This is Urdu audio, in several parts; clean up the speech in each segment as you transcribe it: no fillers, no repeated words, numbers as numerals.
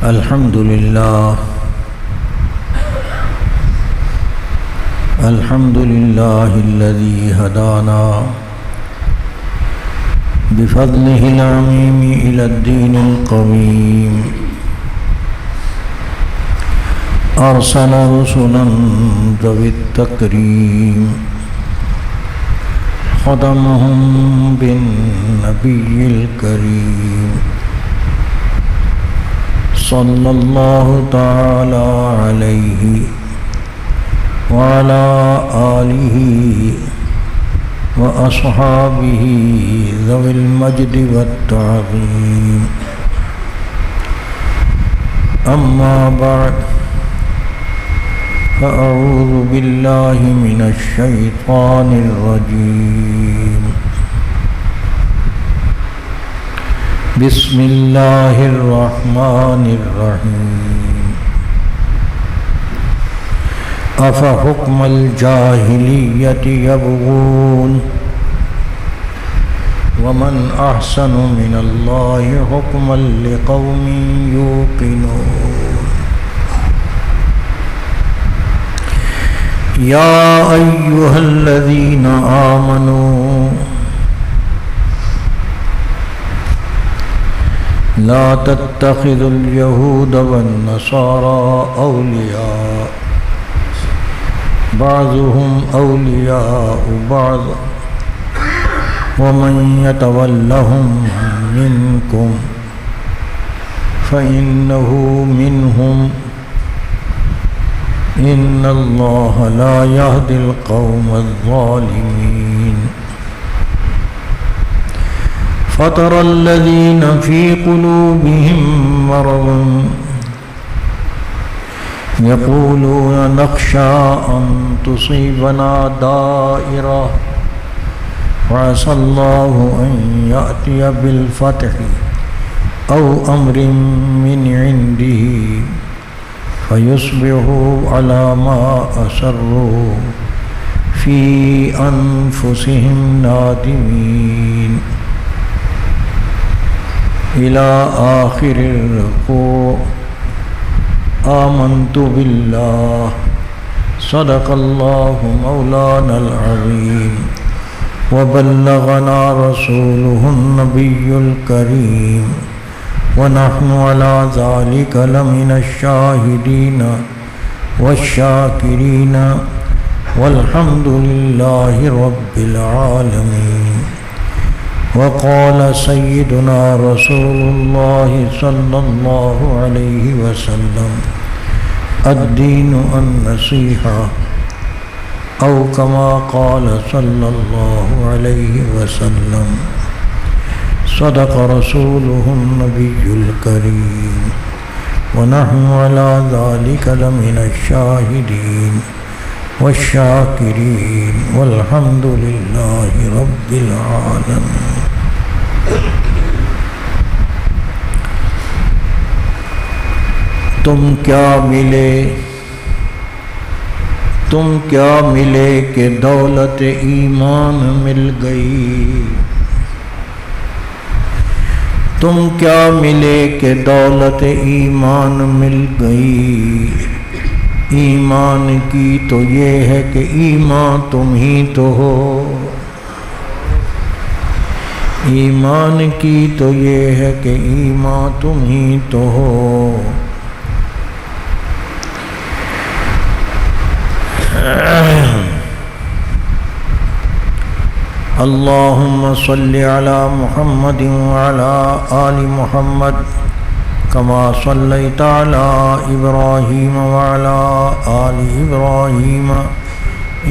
الحمد لله الذي هدانا بفضله العميم إلى الدين القويم أرسل رسلا ذوي التكريم خدمهم بالنبي الكريم صلى الله تعالى عليه وعلى آله وأصحابه ذوي المجد والتعظيم أما بعد فأعوذ بالله من الشيطان الرجيم بسم الله الرحمن الرحيم أفحكم الجاهلية يبغون ومن أحسن من الله حكما لقوم يوقنون يا أيها الذين آمنوا لا تتخذوا اليهود والنصارى أولياء بعضهم أولياء بعض ومن يتولهم منكم فإنه منهم إن الله لا يهدي القوم الظالمين فترى الذين في قلوبهم مرض يقولون نخشى أن تصيبنا دائرة وعسى الله أن يأتي بالفتح أو أمر من عنده فيصبحوا على ما أسروا في أنفسهم نادمين إلى آخر الركوع. آمنت بالله صدق الله مولانا العظيم وبلغنا رسوله النبي الكريم ونحن على ذلك لمن الشاهدين والشاكرين والحمد لله رب العالمين. وقال سيدنا رسول الله صلى الله عليه وسلم الدين النصيحة أو كما قال صلى الله عليه وسلم. صدق رسوله النبي الكريم ونحن على ذلك لمن الشاهدين والشاكرين والحمد لله رب العالمين. تم کیا ملے کہ دولت ایمان مل گئی. تم کیا ملے کہ دولت ایمان مل گئی. ایمان کی تو یہ ہے کہ ایمان تم ہی تو ہو. ایمان کی تو یہ ہے کہ ایمان تم ہی تو ہو. اللہم صلی علی محمد وعلی آل محمد کما صلیت علی ابراہیم وعلی آل ابراہیم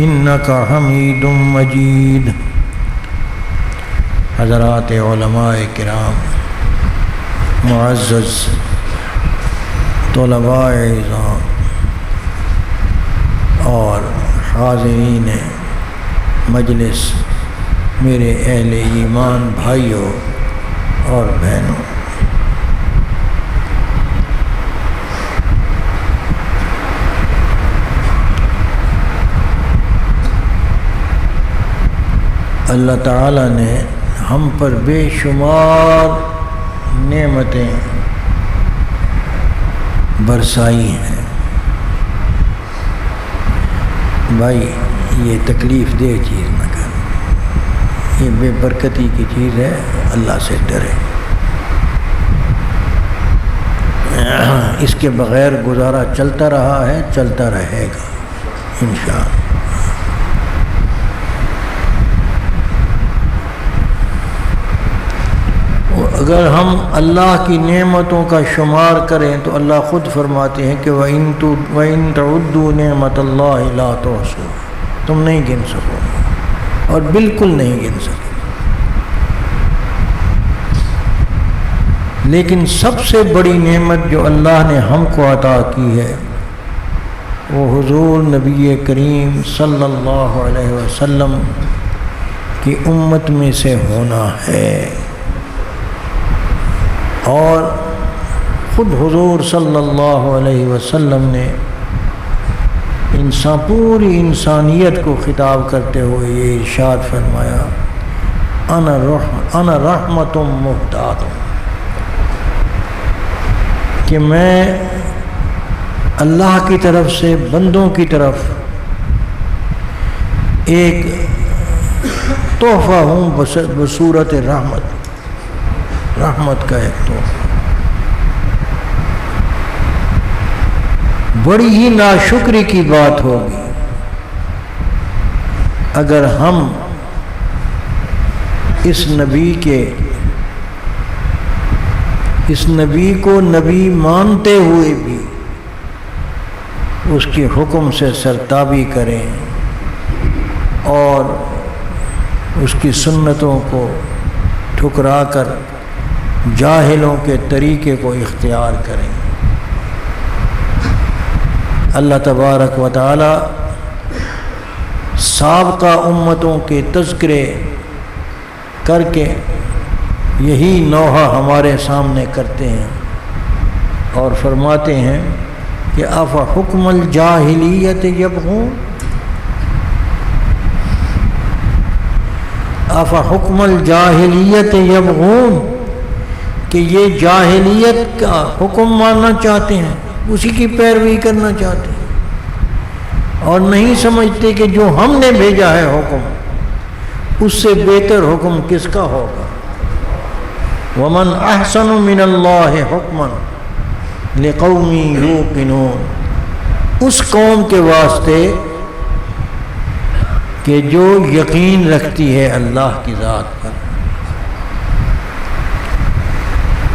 انک حمید مجید. حضرات علماء کرام، معزز طلباء اعزام اور حاضرین مجلس، میرے اہل ایمان بھائیوں اور بہنوں، اللہ تعالیٰ نے ہم پر بے شمار نعمتیں برسائی ہیں۔ بھائی یہ تکلیف دہ چیز نہ کر، یہ بے برکتی کی چیز ہے، اللہ سے ڈرے۔ اس کے بغیر گزارا چلتا رہا ہے، چلتا رہے گا انشاءاللہ۔ اگر ہم اللہ کی نعمتوں کا شمار کریں تو اللہ خود فرماتے ہیں کہ وَإِن تَعُدُّوا نِعْمَةَ اللَّهِ لَا تُحْصُوهَا، تم نہیں گن سکو گے، اور بالکل نہیں گن سکو۔ لیکن سب سے بڑی نعمت جو اللہ نے ہم کو عطا کی ہے وہ حضور نبی کریم صلی اللہ علیہ وسلم کی امت میں سے ہونا ہے۔ اور خود حضور صلی اللہ علیہ وسلم نے پوری انسانیت کو خطاب کرتے ہوئے یہ ارشاد فرمایا، انا رحمت مہدات، کہ میں اللہ کی طرف سے بندوں کی طرف ایک تحفہ ہوں بصورت رحمت کا ایک تحفہ۔ بڑی ہی ناشکری کی بات ہوگی اگر ہم اس نبی کو نبی مانتے ہوئے بھی اس کے حکم سے سرتابی کریں اور اس کی سنتوں کو ٹھکرا کر جاہلوں کے طریقے کو اختیار کریں۔ اللہ تبارک و تعالی سابقہ امتوں کے تذکرے کر کے یہی نوحہ ہمارے سامنے کرتے ہیں اور فرماتے ہیں کہ افحکم الجاہلیت یبغون، افحکم الجاہلیت یبغون، کہ یہ جاہلیت کا حکم ماننا چاہتے ہیں، اسی کی پیروی کرنا چاہتے ہیں، اور نہیں سمجھتے کہ جو ہم نے بھیجا ہے حکم اس سے بہتر حکم کس کا ہوگا۔ وَمَنْ أَحْسَنُ مِنَ اللَّهِ حُكْمًا لِقَوْمٍ يُوقِنُونَ، اس قوم کے واسطے کہ جو یقین رکھتی ہے اللہ کی ذات پر۔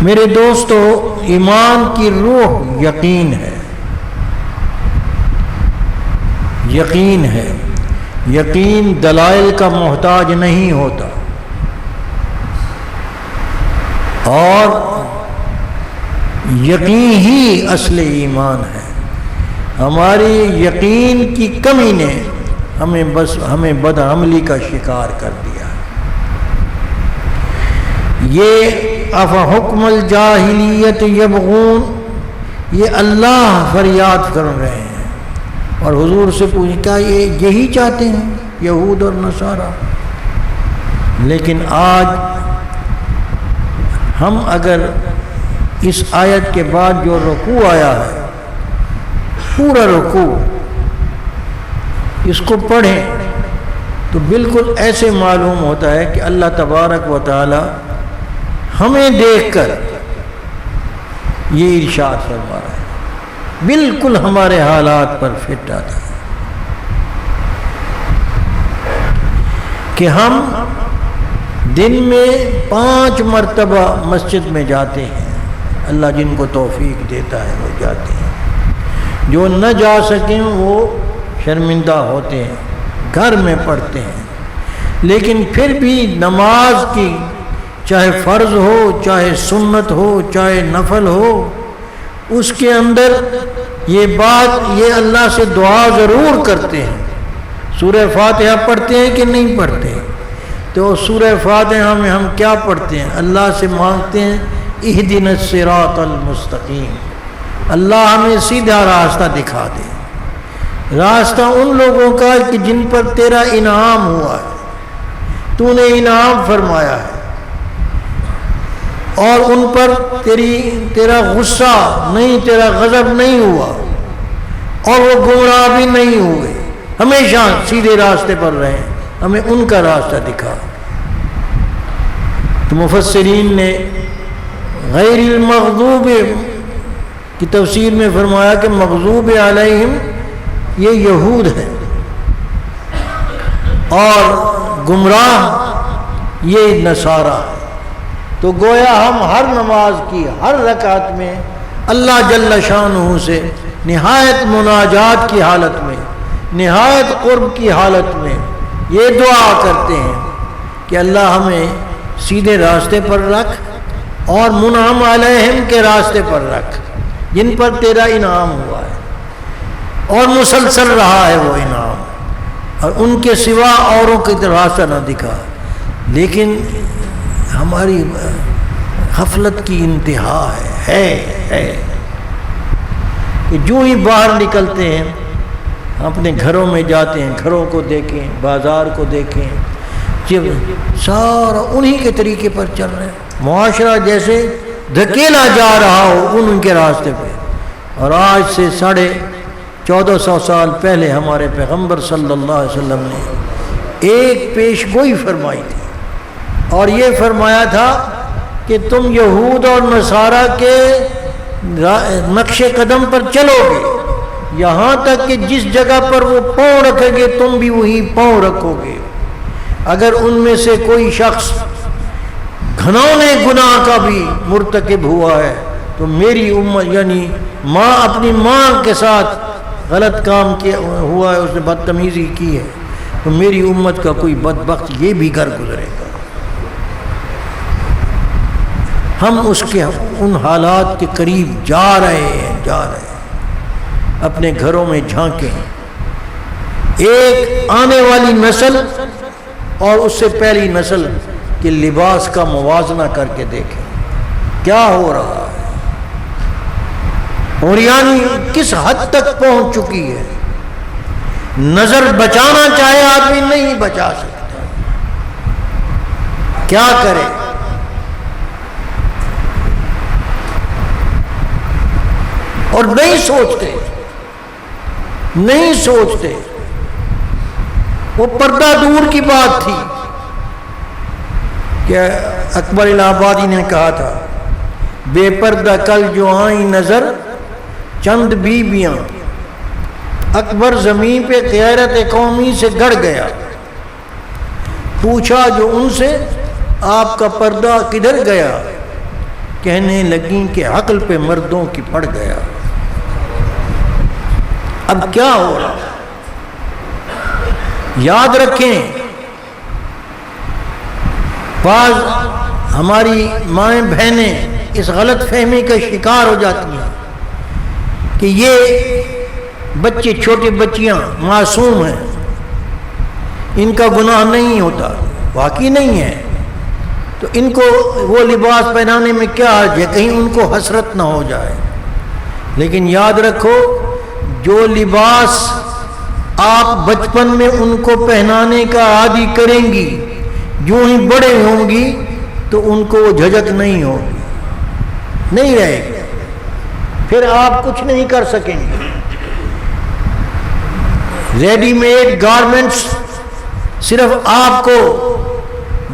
میرے دوستو، ایمان کی روح یقین ہے، یقین ہے۔ یقین دلائل کا محتاج نہیں ہوتا، اور یقین ہی اصل ایمان ہے۔ ہماری یقین کی کمی نے ہمیں بدعملی کا شکار کر دیا۔ یہ افحکم الجاہلیت یبغون، یہ اللہ فریاد کر رہے ہیں اور حضور سے پوچھتا یہ یہی چاہتے ہیں یہود اور نصارہ۔ لیکن آج ہم اگر اس آیت کے بعد جو رکوع آیا ہے، پورا رکوع اس کو پڑھیں تو بالکل ایسے معلوم ہوتا ہے کہ اللہ تبارک و تعالی ہمیں دیکھ کر یہ ارشاد فرما رہا ہے، بالکل ہمارے حالات پر فٹ آتا ہے کہ ہم دن میں 5 مرتبہ مسجد میں جاتے ہیں۔ اللہ جن کو توفیق دیتا ہے وہ جاتے ہیں، جو نہ جا سکیں وہ شرمندہ ہوتے ہیں، گھر میں پڑھتے ہیں۔ لیکن پھر بھی نماز کی، چاہے فرض ہو، چاہے سنت ہو، چاہے نفل ہو، اس کے اندر یہ اللہ سے دعا ضرور کرتے ہیں۔ سورہ فاتحہ پڑھتے ہیں کہ نہیں پڑھتے؟ تو سورہ فاتحہ میں ہم کیا پڑھتے ہیں؟ اللہ سے مانگتے ہیں اہدنا الصراط المستقیم، اللہ ہمیں سیدھا راستہ دکھا دے، راستہ ان لوگوں کا کہ جن پر تیرا انعام ہوا ہے، تو نے انعام فرمایا ہے۔ اور ان پر تیرا غصہ نہیں، تیرا غضب نہیں ہوا، اور وہ گمراہ بھی نہیں ہوئے، ہمیشہ سیدھے راستے پر رہے، ہمیں ان کا راستہ دکھا۔ تو مفسرین نے غیر المغضوب کی تفسیر میں فرمایا کہ مغضوب علیہم یہ یہود ہیں، اور گمراہ یہ نصارہ ہے۔ تو گویا ہم ہر نماز کی ہر رکعت میں اللہ جل شانہ سے نہایت مناجات کی حالت میں، نہایت قرب کی حالت میں یہ دعا کرتے ہیں کہ اللہ ہمیں سیدھے راستے پر رکھ، اور منعم علیہم کے راستے پر رکھ، جن پر تیرا انعام ہوا ہے اور مسلسل رہا ہے وہ انعام، اور ان کے سوا اوروں کی راستہ نہ دکھا۔ لیکن ہماری غفلت کی انتہا ہے کہ جو ہی باہر نکلتے ہیں اپنے گھروں میں جاتے ہیں، گھروں کو دیکھیں، بازار کو دیکھیں، جب سارا انہی کے طریقے پر چل رہے ہیں، معاشرہ جیسے دھکیلا جا رہا ہو ان کے راستے پہ۔ اور آج سے 1450 سال پہلے ہمارے پیغمبر صلی اللہ علیہ وسلم نے ایک پیش گوئی فرمائی تھی، اور یہ فرمایا تھا کہ تم یہود اور نصارہ کے نقش قدم پر چلو گے، یہاں تک کہ جس جگہ پر وہ پاؤں رکھیں گے تم بھی وہی پاؤں رکھو گے۔ اگر ان میں سے کوئی شخص گھنونے گناہ کا بھی مرتکب ہوا ہے تو میری امت، یعنی ماں اپنی ماں کے ساتھ غلط کام کیا ہوا ہے، اس نے بدتمیزی کی ہے، تو میری امت کا کوئی بدبخت یہ بھی گھر گزرے گا۔ ہم اس کے ان حالات کے قریب جا رہے ہیں۔ اپنے گھروں میں جھانکیں، ایک آنے والی نسل اور اس سے پہلی نسل کے لباس کا موازنہ کر کے دیکھیں کیا ہو رہا ہے، اور یعنی کس حد تک پہنچ چکی ہے۔ نظر بچانا چاہے آدمی نہیں بچا سکتا، کیا کرے؟ اور نہیں سوچتے۔ وہ پردہ دور کی بات تھی کہ اکبر الہ آبادی نے کہا تھا، بے پردہ کل جو آئیں نظر چند بیویاں، اکبر زمین پہ غیرت قومی سے گڑ گیا، پوچھا جو ان سے آپ کا پردہ کدھر گیا، کہنے لگیں کہ عقل پہ مردوں کی پڑ گیا۔ اب کیا ہو رہا؟ یاد رکھیں، بعض ہماری مائیں بہنیں اس غلط فہمی کا شکار ہو جاتی ہیں کہ یہ بچے، چھوٹے بچیاں معصوم ہیں، ان کا گناہ نہیں ہوتا، واقعی نہیں ہے، تو ان کو وہ لباس پہنانے میں کیا حرج ہے، کہیں ان کو حسرت نہ ہو جائے۔ لیکن یاد رکھو، جو لباس آپ بچپن میں ان کو پہنانے کا عادی کریں گی، جو ہی بڑے ہوں گی تو ان کو وہ جھجک نہیں ہوگی، نہیں رہے گی، پھر آپ کچھ نہیں کر سکیں گے۔ ریڈی میڈ گارمنٹس صرف آپ کو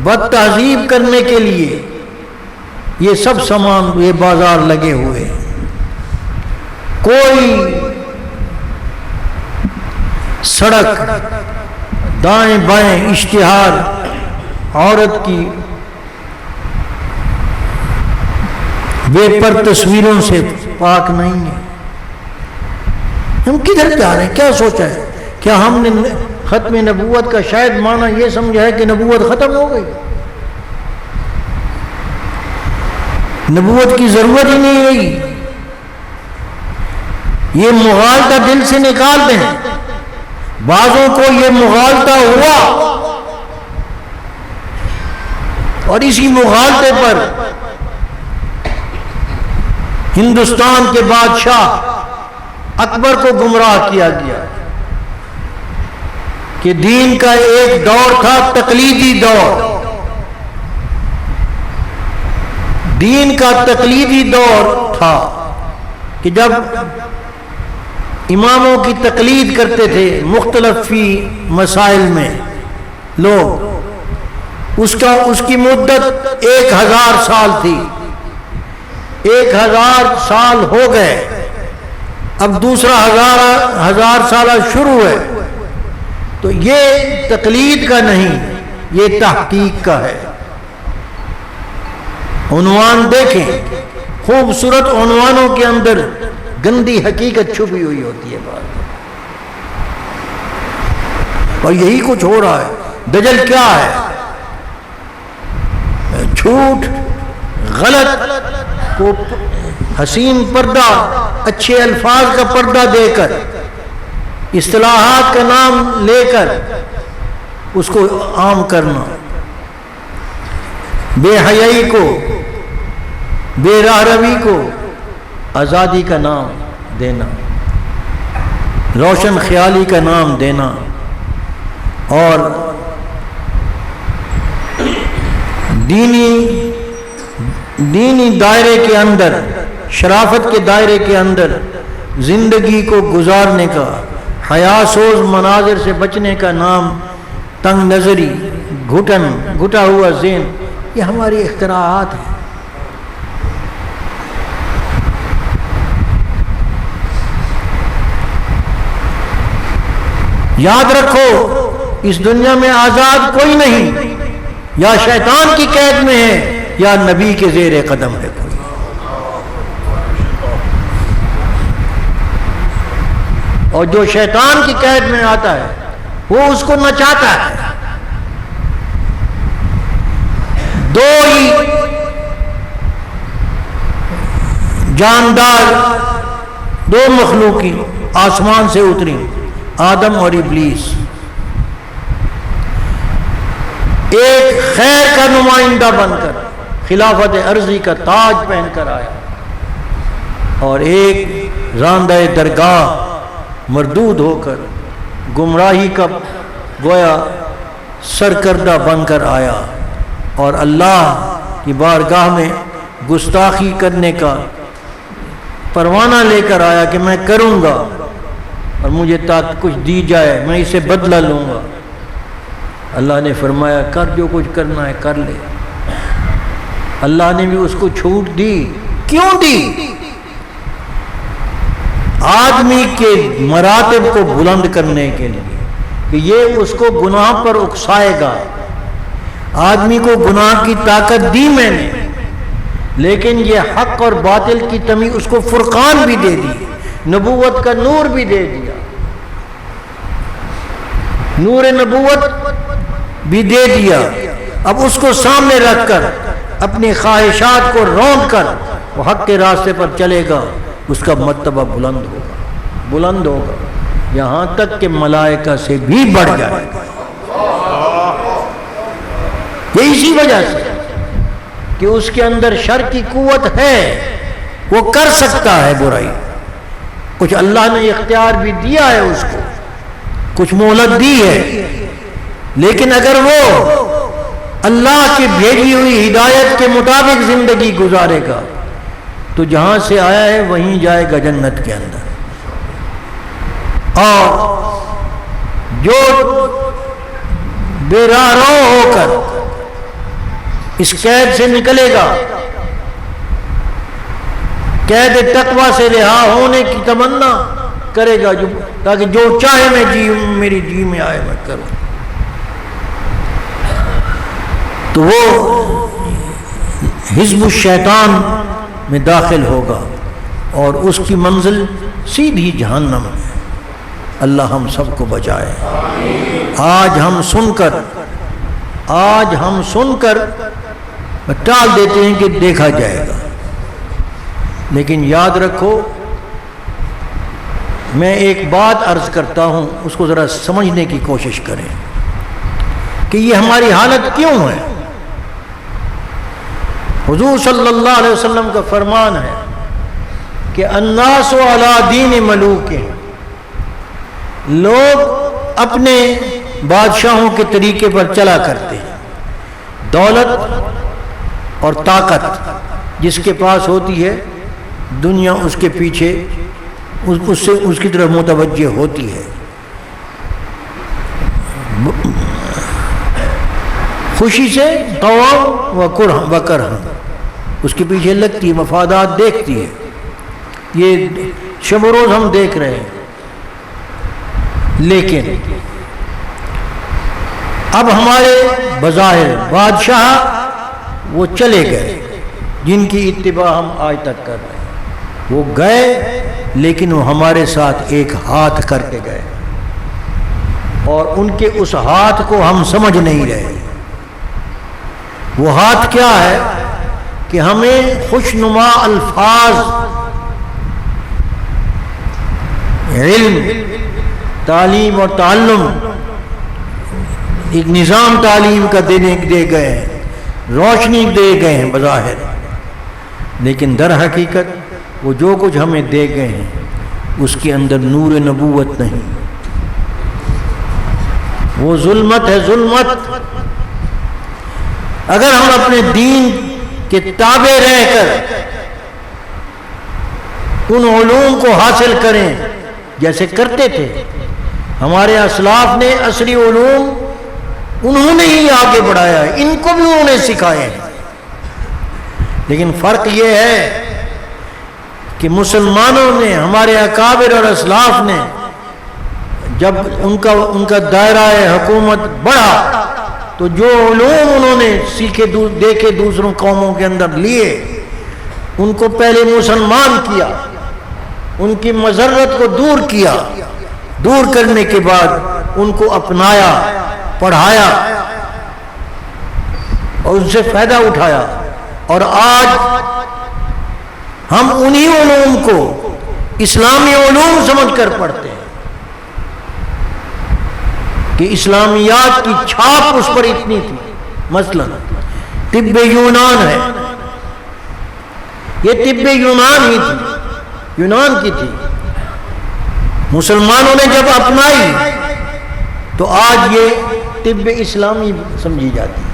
بد تہذیب کرنے کے لیے یہ سب سامان یہ بازار لگے ہوئے ہیں۔ کوئی سڑک دائیں بائیں اشتہار عورت کی بے پر تصویروں سے پاک نہیں ہے۔ ہم کدھر جا رہے ہیں؟ کیا سوچا ہے؟ کیا ہم نے ختم نبوت کا شاید معنی یہ سمجھا ہے کہ نبوت ختم ہو گئی، نبوت کی ضرورت ہی نہیں رہی؟ یہ مغالطہ دل سے نکال دیں۔ بعضوں کو یہ مغالطہ ہوا اور اسی مغالطے پر ہندوستان کے بادشاہ اکبر کو گمراہ کیا گیا کہ دین کا ایک دور تھا تقلیدی دور، دین کا تقلیدی دور تھا کہ جب اماموں کی تقلید کرتے تھے مختلف فی مسائل میں لوگ، اس کی مدت 1000 سال تھی. 1000 سال ہو گئے، اب دوسرا 1000 سالہ شروع ہے. تو یہ تقلید کا نہیں، یہ تحقیق کا ہے. عنوان دیکھیں، خوبصورت عنوانوں کے اندر گندی حقیقت چھپی ہوئی ہوتی ہے بات. اور یہی کچھ ہو رہا ہے. دجل کیا ہے؟ جھوٹ، غلط کو حسین پردہ، اچھے الفاظ کا پردہ دے کر، اصطلاحات کا نام لے کر اس کو عام کرنا، بے حیائی کو، بے راہ روی کو آزادی کا نام دینا، روشن خیالی کا نام دینا، اور دینی دائرے کے اندر، شرافت کے دائرے کے اندر زندگی کو گزارنے کا، حیا سوز مناظر سے بچنے کا نام تنگ نظری، گھٹا ہوا ذہن، یہ ہماری اختراعات ہیں. یاد رکھو، اس دنیا میں آزاد کوئی نہیں، یا شیطان کی قید میں ہے یا نبی کے زیر قدم ہے کوئی. اور جو شیطان کی قید میں آتا ہے وہ اس کو نچاتا ہے. دو ہی جاندار، دو مخلوقی آسمان سے اتری، آدم اور ابلیس. ایک خیر کا نمائندہ بن کر خلافت عرضی کا تاج پہن کر آیا، اور ایک راندہ درگاہ مردود ہو کر گمراہی کا گویا سرکردہ بن کر آیا، اور اللہ کی بارگاہ میں گستاخی کرنے کا پروانہ لے کر آیا کہ میں کروں گا اور مجھے تاکہ کچھ دی جائے، میں اسے بدلہ لوں گا. اللہ نے فرمایا کر، جو کچھ کرنا ہے کر لے. اللہ نے بھی اس کو چھوٹ دی. کیوں دی؟ آدمی کے مراتب کو بلند کرنے کے لیے کہ یہ اس کو گناہ پر اکسائے گا. آدمی کو گناہ کی طاقت دی میں نے، لیکن یہ حق اور باطل کی تمیز، اس کو فرقان بھی دے دی، نبوت کا نور بھی دے دیا، نور نبوت بھی دے دیا. اب اس کو سامنے رکھ کر اپنی خواہشات کو روند کر وہ حق کے راستے پر چلے گا، اس کا مرتبہ بلند ہوگا یہاں تک کہ ملائکہ سے بھی بڑھ جائے گا. یہ اسی وجہ سے کہ اس کے اندر شر کی قوت ہے، وہ کر سکتا ہے برائی. کچھ اللہ نے اختیار بھی دیا ہے اس کو، کچھ مہلت دی ہے، لیکن اگر وہ اللہ کی بھیجی ہوئی ہدایت کے مطابق زندگی گزارے گا تو جہاں سے آیا ہے وہیں جائے گا جنت کے اندر. اور جو بے راہ رو ہو کر اس قید سے نکلے گا، قید تقوی سے رہا ہونے کی تمنا کرے گا، تاکہ جو چاہے میں میری جی میں آئے میں کروں، تو وہ حزب الشیطان میں داخل ہوگا اور اس کی منزل سیدھی جہنم ہے. اللہ ہم سب کو بچائے. آج ہم سن کر ٹال دیتے ہیں کہ دیکھا جائے گا، لیکن یاد رکھو، میں ایک بات عرض کرتا ہوں، اس کو ذرا سمجھنے کی کوشش کریں کہ یہ ہماری حالت کیوں ہے. حضور صلی اللہ علیہ وسلم کا فرمان ہے کہ الناس علی دین ملوک، لوگ اپنے بادشاہوں کے طریقے پر چلا کرتے ہیں. دولت اور طاقت جس کے پاس ہوتی ہے دنیا اس کے پیچھے اس کی طرف متوجہ ہوتی ہے، خوشی سے طوع و کرہ اس کے پیچھے لگتی ہے، مفادات دیکھتی ہے۔ یہ شب و روز ہم دیکھ رہے ہیں، لیکن اب ہمارے بظاہر بادشاہ وہ چلے گئے جن کی اتباع ہم آج تک کر رہے ہیں، وہ گئے لیکن وہ ہمارے ساتھ ایک ہاتھ کر کے گئے، اور ان کے اس ہاتھ کو ہم سمجھ نہیں رہے۔ وہ ہاتھ کیا ہے کہ ہمیں خوشنما الفاظ، علم، تعلیم اور تعلم، ایک نظام تعلیم کا دے گئے ہیں، روشنی دے گئے ہیں بظاہر، لیکن در حقیقت وہ جو کچھ ہمیں دے گئے ہیں اس کے اندر نور نبوت نہیں، وہ ظلمت ہے، ظلمت۔ اگر ہم اپنے دین کے تابع رہ کر ان علوم کو حاصل کریں جیسے کرتے تھے ہمارے اسلاف نے، عصری علوم انہوں نے ہی آگے بڑھایا ہے، ان کو بھی انہوں نے سکھائے ہیں، لیکن فرق یہ ہے کہ مسلمانوں نے، ہمارے اکابر اور اسلاف نے جب ان کا دائرہ حکومت بڑھا تو جو علوم انہوں نے سیکھے دیکھے دوسروں قوموں کے اندر لیے، ان کو پہلے مسلمان کیا، ان کی مذرت کو دور کیا، دور کرنے کے بعد ان کو اپنایا، پڑھایا اور ان سے فائدہ اٹھایا، اور آج ہم انہی علوم کو اسلامی علوم سمجھ کر پڑھتے ہیں کہ اسلامیات کی چھاپ اس پر اتنی تھی۔ مثلا طب یونان ہے، یہ طب یونان ہی تھی، یونان کی تھی، مسلمانوں نے جب اپنائی تو آج یہ طب اسلامی سمجھی جاتی ہے۔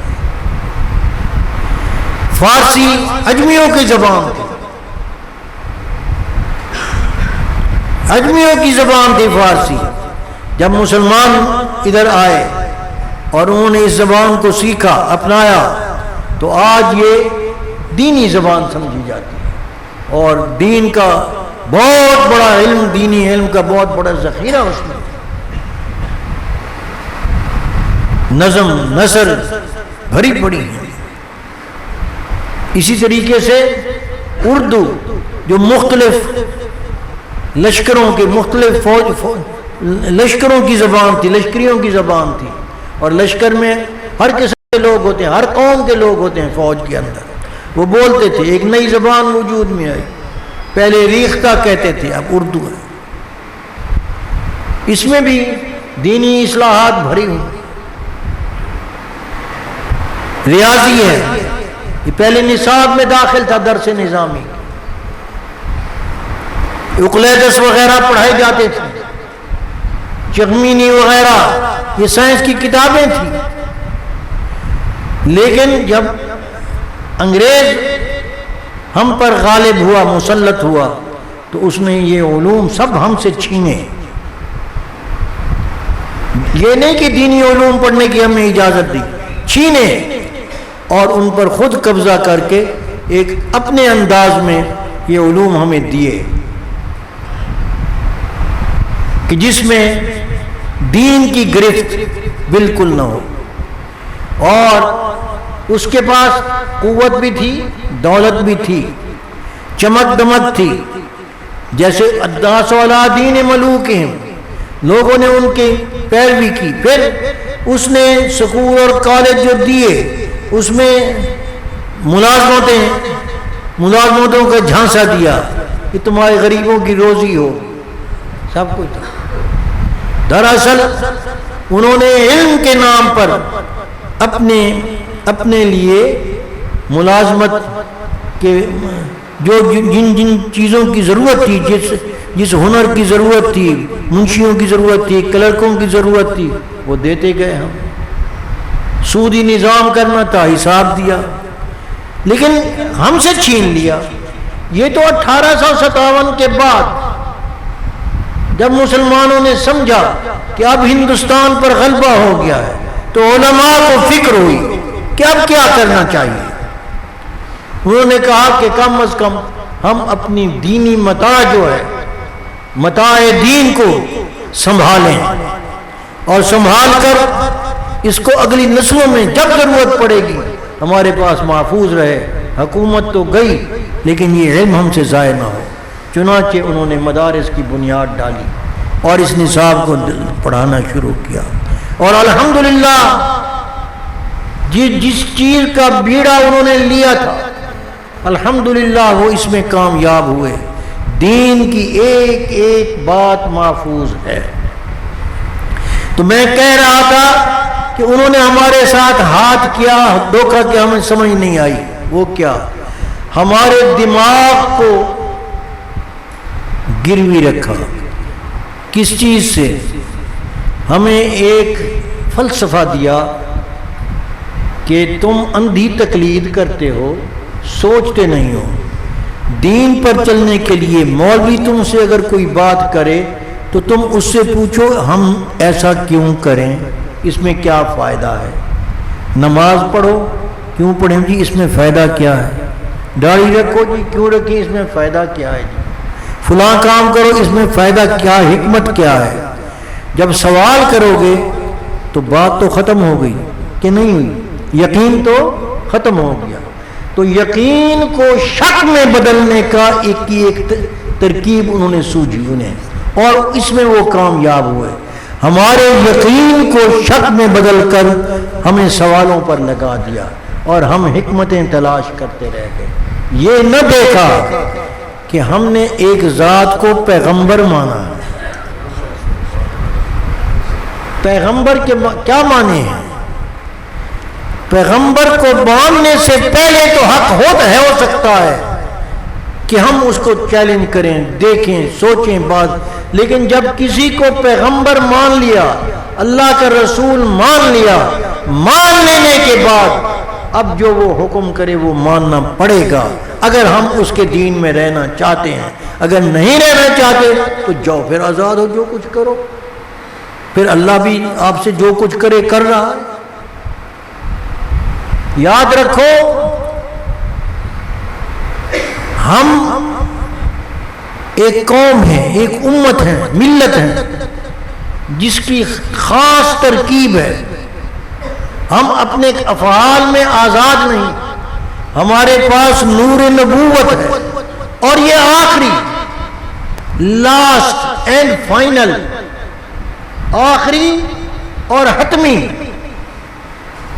فارسی اجمیوں کی زبان تھی، اجمیوں کی زبان تھی فارسی۔ جب مسلمان ادھر آئے اور انہوں نے اس زبان کو سیکھا، اپنایا، تو آج یہ دینی زبان سمجھی جاتی ہے، اور دین کا بہت بڑا علم، دینی علم کا بہت بڑا ذخیرہ اس میں، نظم نثر بھری پڑی ہے۔ اسی طریقے سے اردو جو مختلف لشکروں کے مختلف لشکروں کی زبان تھی، لشکریوں کی زبان تھی، اور لشکر میں ہر قسم کے لوگ ہوتے ہیں، ہر قوم کے لوگ ہوتے ہیں فوج کے اندر، وہ بولتے تھے، ایک نئی زبان وجود میں آئی، پہلے ریختہ کہتے تھے، اب اردو ہے۔ اس میں بھی دینی اصلاحات بھری ہوئی، ریاضی ہے، یہ پہلے نصاب میں داخل تھا، درس نظامی، یوکلیدس وغیرہ پڑھائے جاتے تھے، چغمینی وغیرہ، یہ سائنس کی کتابیں تھیں، لیکن جب انگریز ہم پر غالب ہوا، مسلط ہوا، تو اس نے یہ علوم سب ہم سے چھینے۔ یہ نہیں کہ دینی علوم پڑھنے کی ہمیں اجازت دی، چھینے، اور ان پر خود قبضہ کر کے ایک اپنے انداز میں یہ علوم ہمیں دیے کہ جس میں دین کی گرفت بالکل نہ ہو، اور اس کے پاس قوت بھی تھی، دولت بھی تھی، چمک دمک تھی، جیسے الداس علی دین ملوکہم، لوگوں نے ان کی پیروی کی۔ پھر اس نے سکول اور کالج جو دیے، اس میں ملازمتوں کا جھانسا دیا کہ تمہارے غریبوں کی روزی ہو، سب کچھ تھا۔ دراصل انہوں نے علم کے نام پر اپنے لیے ملازمت کے جن چیزوں کی ضرورت تھی، جس ہنر کی ضرورت تھی، منشیوں کی ضرورت تھی، کلرکوں کی ضرورت تھی، وہ دیتے گئے ہم۔ سودی نظام کرنا تھا، حساب دیا، لیکن ہم سے چھین لیا. یہ تو 1857 کے بعد جب مسلمانوں نے سمجھا کہ اب ہندوستان پر غلبہ ہو گیا ہے تو علماء کو فکر ہوئی کہ اب کیا کرنا چاہیے. انہوں نے کہا کہ کم از کم ہم اپنی دینی متاع جو ہے، متاع دین کو سنبھالیں اور سنبھال کر اس کو اگلی نسلوں میں جب ضرورت پڑے گی ہمارے پاس محفوظ رہے. حکومت تو گئی لیکن یہ علم ہم سے ضائع نہ ہو. چنانچہ انہوں نے مدارس کی بنیاد ڈالی اور اس نصاب کو پڑھانا شروع کیا. اور الحمدللہ جس چیز کا بیڑا انہوں نے لیا تھا الحمدللہ وہ اس میں کامیاب ہوئے. دین کی ایک ایک بات محفوظ ہے. تو میں کہہ رہا تھا کہ انہوں نے ہمارے ساتھ ہاتھ کیا دھوکہ کہ ہمیں سمجھ نہیں آئی. وہ کیا؟ ہمارے دماغ کو گروی رکھا. کس چیز سے؟ ہمیں ایک فلسفہ دیا کہ تم اندھی تقلید کرتے ہو، سوچتے نہیں ہو. دین پر چلنے کے لیے مولوی تم سے اگر کوئی بات کرے تو تم اس سے پوچھو ہم ایسا کیوں کریں، اس میں کیا فائدہ ہے. نماز پڑھو، کیوں پڑھیں جی، اس میں فائدہ کیا ہے. داڑھی رکھو جی، کیوں رکھیں، اس میں فائدہ کیا ہے جی. فلاں کام کرو، اس میں فائدہ کیا، حکمت کیا ہے. جب سوال کرو گے تو بات تو ختم ہو گئی کہ نہیں ہوئی، یقین تو ختم ہو گیا. تو یقین کو شک میں بدلنے کا ایک ترکیب انہوں نے سوجھی انہیں، اور اس میں وہ کامیاب ہوئے. ہمارے یقین کو شک میں بدل کر ہمیں سوالوں پر لگا دیا اور ہم حکمتیں تلاش کرتے رہ گئے. یہ نہ دیکھا کہ ہم نے ایک ذات کو پیغمبر مانا. پیغمبر کے کیا معنی ہیں؟ پیغمبر کو ماننے سے پہلے تو حق ہو سکتا ہے کہ ہم اس کو چیلنج کریں، دیکھیں، سوچیں بات. لیکن جب کسی کو پیغمبر مان لیا، اللہ کا رسول مان لیا، مان لینے کے بعد اب جو وہ حکم کرے وہ ماننا پڑے گا اگر ہم اس کے دین میں رہنا چاہتے ہیں. اگر نہیں رہنا چاہتے تو جاؤ پھر آزاد ہو، جو کچھ کرو. پھر اللہ بھی آپ سے جو کچھ کرے کر رہا ہے. یاد رکھو ہم ایک قوم ہے، ایک امت ہے، ملت ہے جس کی خاص ترکیب ہے. ہم اپنے افعال میں آزاد نہیں. ہمارے پاس نور نبوت ہے اور یہ آخری، لاسٹ اینڈ فائنل، آخری اور حتمی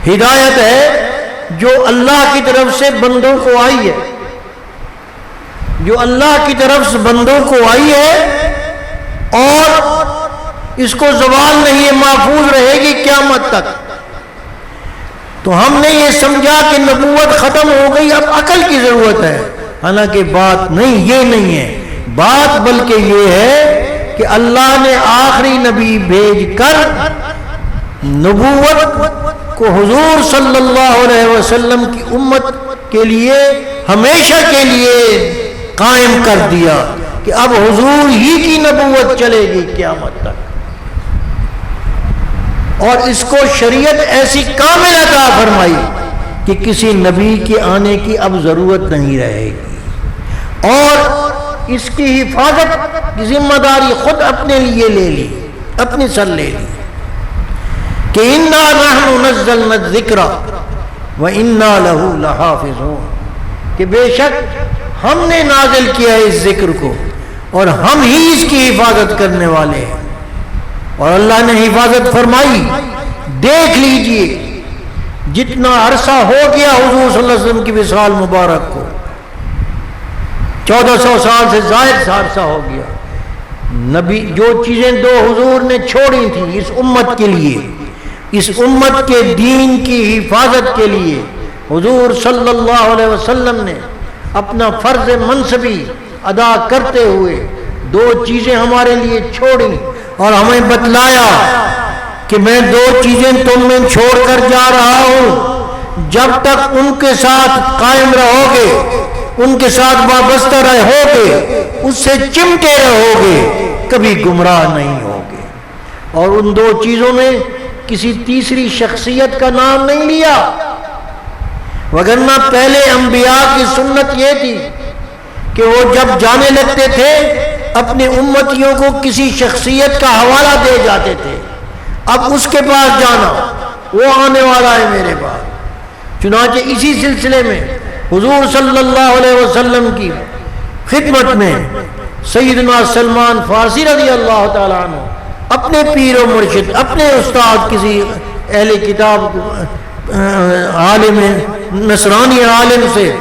ہدایت ہے جو اللہ کی طرف سے بندوں کو آئی ہے، جو اللہ کی طرف سے بندوں کو آئی ہے اور اس کو زوال نہیں ہے، محفوظ رہے گی قیامت تک. تو ہم نے یہ سمجھا کہ نبوت ختم ہو گئی، اب عقل کی ضرورت ہے. حالانکہ بات نہیں، یہ نہیں ہے بات، بلکہ یہ ہے کہ اللہ نے آخری نبی بھیج کر نبوت کو حضور صلی اللہ علیہ وسلم کی امت کے لیے ہمیشہ کے لیے قائم کر دیا کہ اب حضور ہی کی نبوت چلے گی قیامت تک. اور اس کو شریعت ایسی کامل عطا فرمائی کہ کسی نبی کے آنے کی اب ضرورت نہیں رہے گی، اور اس کی حفاظت کی ذمہ داری خود اپنے لیے لے لی، اپنے سر لے لی کہ انا نحن نزلنا الذکر وانا له لحافظون، کہ بے شک ہم نے نازل کیا اس ذکر کو اور ہم ہی اس کی حفاظت کرنے والے ہیں. اور اللہ نے حفاظت فرمائی. دیکھ لیجئے جتنا عرصہ ہو گیا حضور صلی اللہ علیہ وسلم کی وصال مبارک کو، 1400 سال سے زائد عرصہ ہو گیا. نبی جو چیزیں دو حضور نے چھوڑی تھیں اس امت کے لیے، اس امت کے دین کی حفاظت کے لیے، حضور صلی اللہ علیہ وسلم نے اپنا فرض منصبی ادا کرتے ہوئے دو چیزیں ہمارے لیے چھوڑی اور ہمیں بتلایا کہ میں دو چیزیں تم میں چھوڑ کر جا رہا ہوں. جب تک ان کے ساتھ قائم رہو گے، ان کے ساتھ وابستہ رہو گے، اس سے چمٹے رہو گے، کبھی گمراہ نہیں ہوگے۔ اور ان دو چیزوں میں کسی تیسری شخصیت کا نام نہیں لیا، وگرنہ پہلے انبیاء کی سنت یہ تھی کہ وہ جب جانے لگتے تھے اپنے امتیوں کو کسی شخصیت کا حوالہ دے جاتے تھے، اب اس کے پاس جانا، وہ آنے والا ہے میرے پاس۔ چنانچہ اسی سلسلے میں حضور صلی اللہ علیہ وسلم کی خدمت میں سیدنا سلمان فارسی رضی اللہ تعالیٰ عنہ اپنے پیر و مرشد، اپنے استاد کسی اہل کتاب عالم نصرانی عالم سے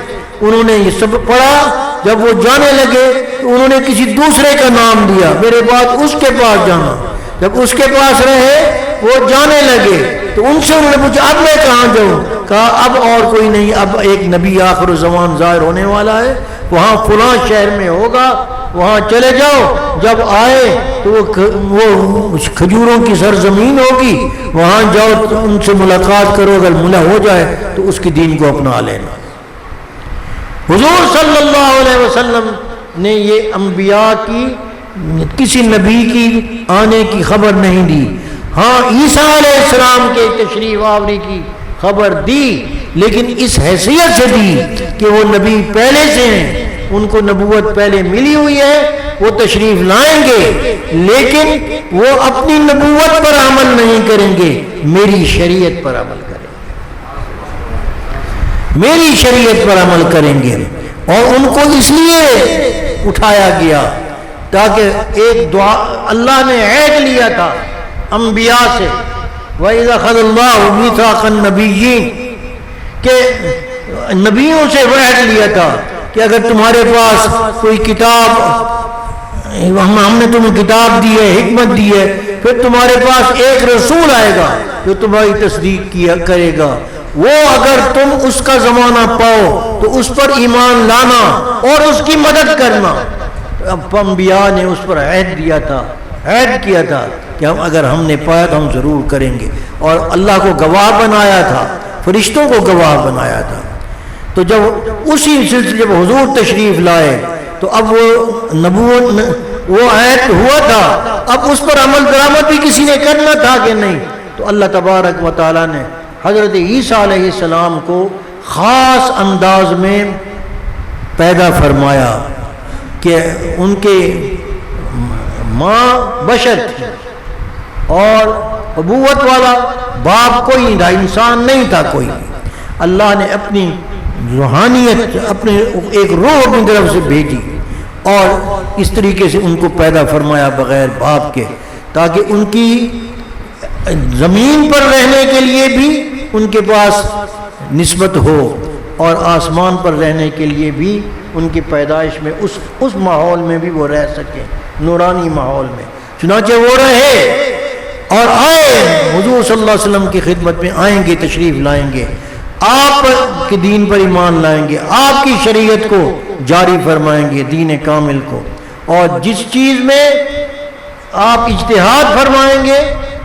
انہوں نے یہ سب پڑھا۔ جب وہ جانے لگے تو انہوں نے کسی دوسرے کا نام دیا، میرے بعد اس کے پاس جانا۔ جب اس کے پاس رہے وہ جانے لگے تو ان سے انہوں نے پوچھا اب میں کہاں جاؤں؟ کہا اب اور کوئی نہیں، اب ایک نبی آخر الزمان ظاہر ہونے والا ہے، وہاں فلاں شہر میں ہوگا، وہاں چلے جاؤ۔ جب آئے تو وہ کھجوروں کی سرزمین ہوگی، وہاں جاؤ تو ان سے ملاقات کرو، اگر ملا ہو جائے تو اس کے دین کو اپنا لینا۔ حضور صلی اللہ علیہ وسلم نے یہ انبیاء کی کسی نبی کی آنے کی خبر نہیں دی، ہاں عیسیٰ علیہ السلام کے تشریف آوری کی خبر دی، لیکن اس حیثیت سے دی کہ وہ نبی پہلے سے ہیں، ان کو نبوت پہلے ملی ہوئی ہے، وہ تشریف لائیں گے، لیکن وہ اپنی نبوت پر عمل نہیں کریں گے، میری شریعت پر عمل کریں گے، میری شریعت پر عمل کریں گے۔ اور ان کو اس لیے اٹھایا گیا تاکہ ایک دعا اللہ نے عہد لیا تھا انبیاء سے، وَإِذَا أَخَذَ اللَّهُ مِيثَاقَ النَّبِيِّينَ، کہ نبیوں سے عہد لیا تھا کہ اگر تمہارے پاس کوئی کتاب، ہم نے تمہیں کتاب دی ہے، حکمت دی ہے، پھر تمہارے پاس ایک رسول آئے گا جو تمہاری تصدیق کیا کرے گا، وہ اگر تم اس کا زمانہ پاؤ تو اس پر ایمان لانا اور اس کی مدد کرنا۔ اب انبیاء نے اس پر عہد دیا تھا، عہد کیا تھا کہ اگر ہم نے پایا تو ہم ضرور کریں گے، اور اللہ کو گواہ بنایا تھا، فرشتوں کو گواہ بنایا تھا۔ تو جب اسی سلسلے جب حضور تشریف لائے تو اب وہ نبوت وہ عہد ہوا تھا، اب اس پر عمل درآمد بھی کسی نے کرنا تھا کہ نہیں، تو اللہ تبارک و تعالیٰ نے حضرت عیسیٰ علیہ السلام کو خاص انداز میں پیدا فرمایا کہ ان کے ماں بشر تھی اور ابوت والا باپ کوئی نہیں تھا، انسان نہیں تھا کوئی۔ اللہ نے اپنی روحانیت، اپنے ایک روح اپنی طرف سے بھیجی اور اس طریقے سے ان کو پیدا فرمایا بغیر باپ کے، تاکہ ان کی زمین پر رہنے کے لیے بھی ان کے پاس نسبت ہو اور آسمان پر رہنے کے لیے بھی ان کی پیدائش میں اس ماحول میں بھی وہ رہ سکیں، نورانی ماحول میں۔ چنانچہ وہ رہے اور آئے، حضور صلی اللہ علیہ وسلم کی خدمت میں آئیں گے، تشریف لائیں گے، آپ کے دین پر ایمان لائیں گے، آپ کی شریعت کو جاری فرمائیں گے، دین کامل کو، اور جس چیز میں آپ اجتہاد فرمائیں گے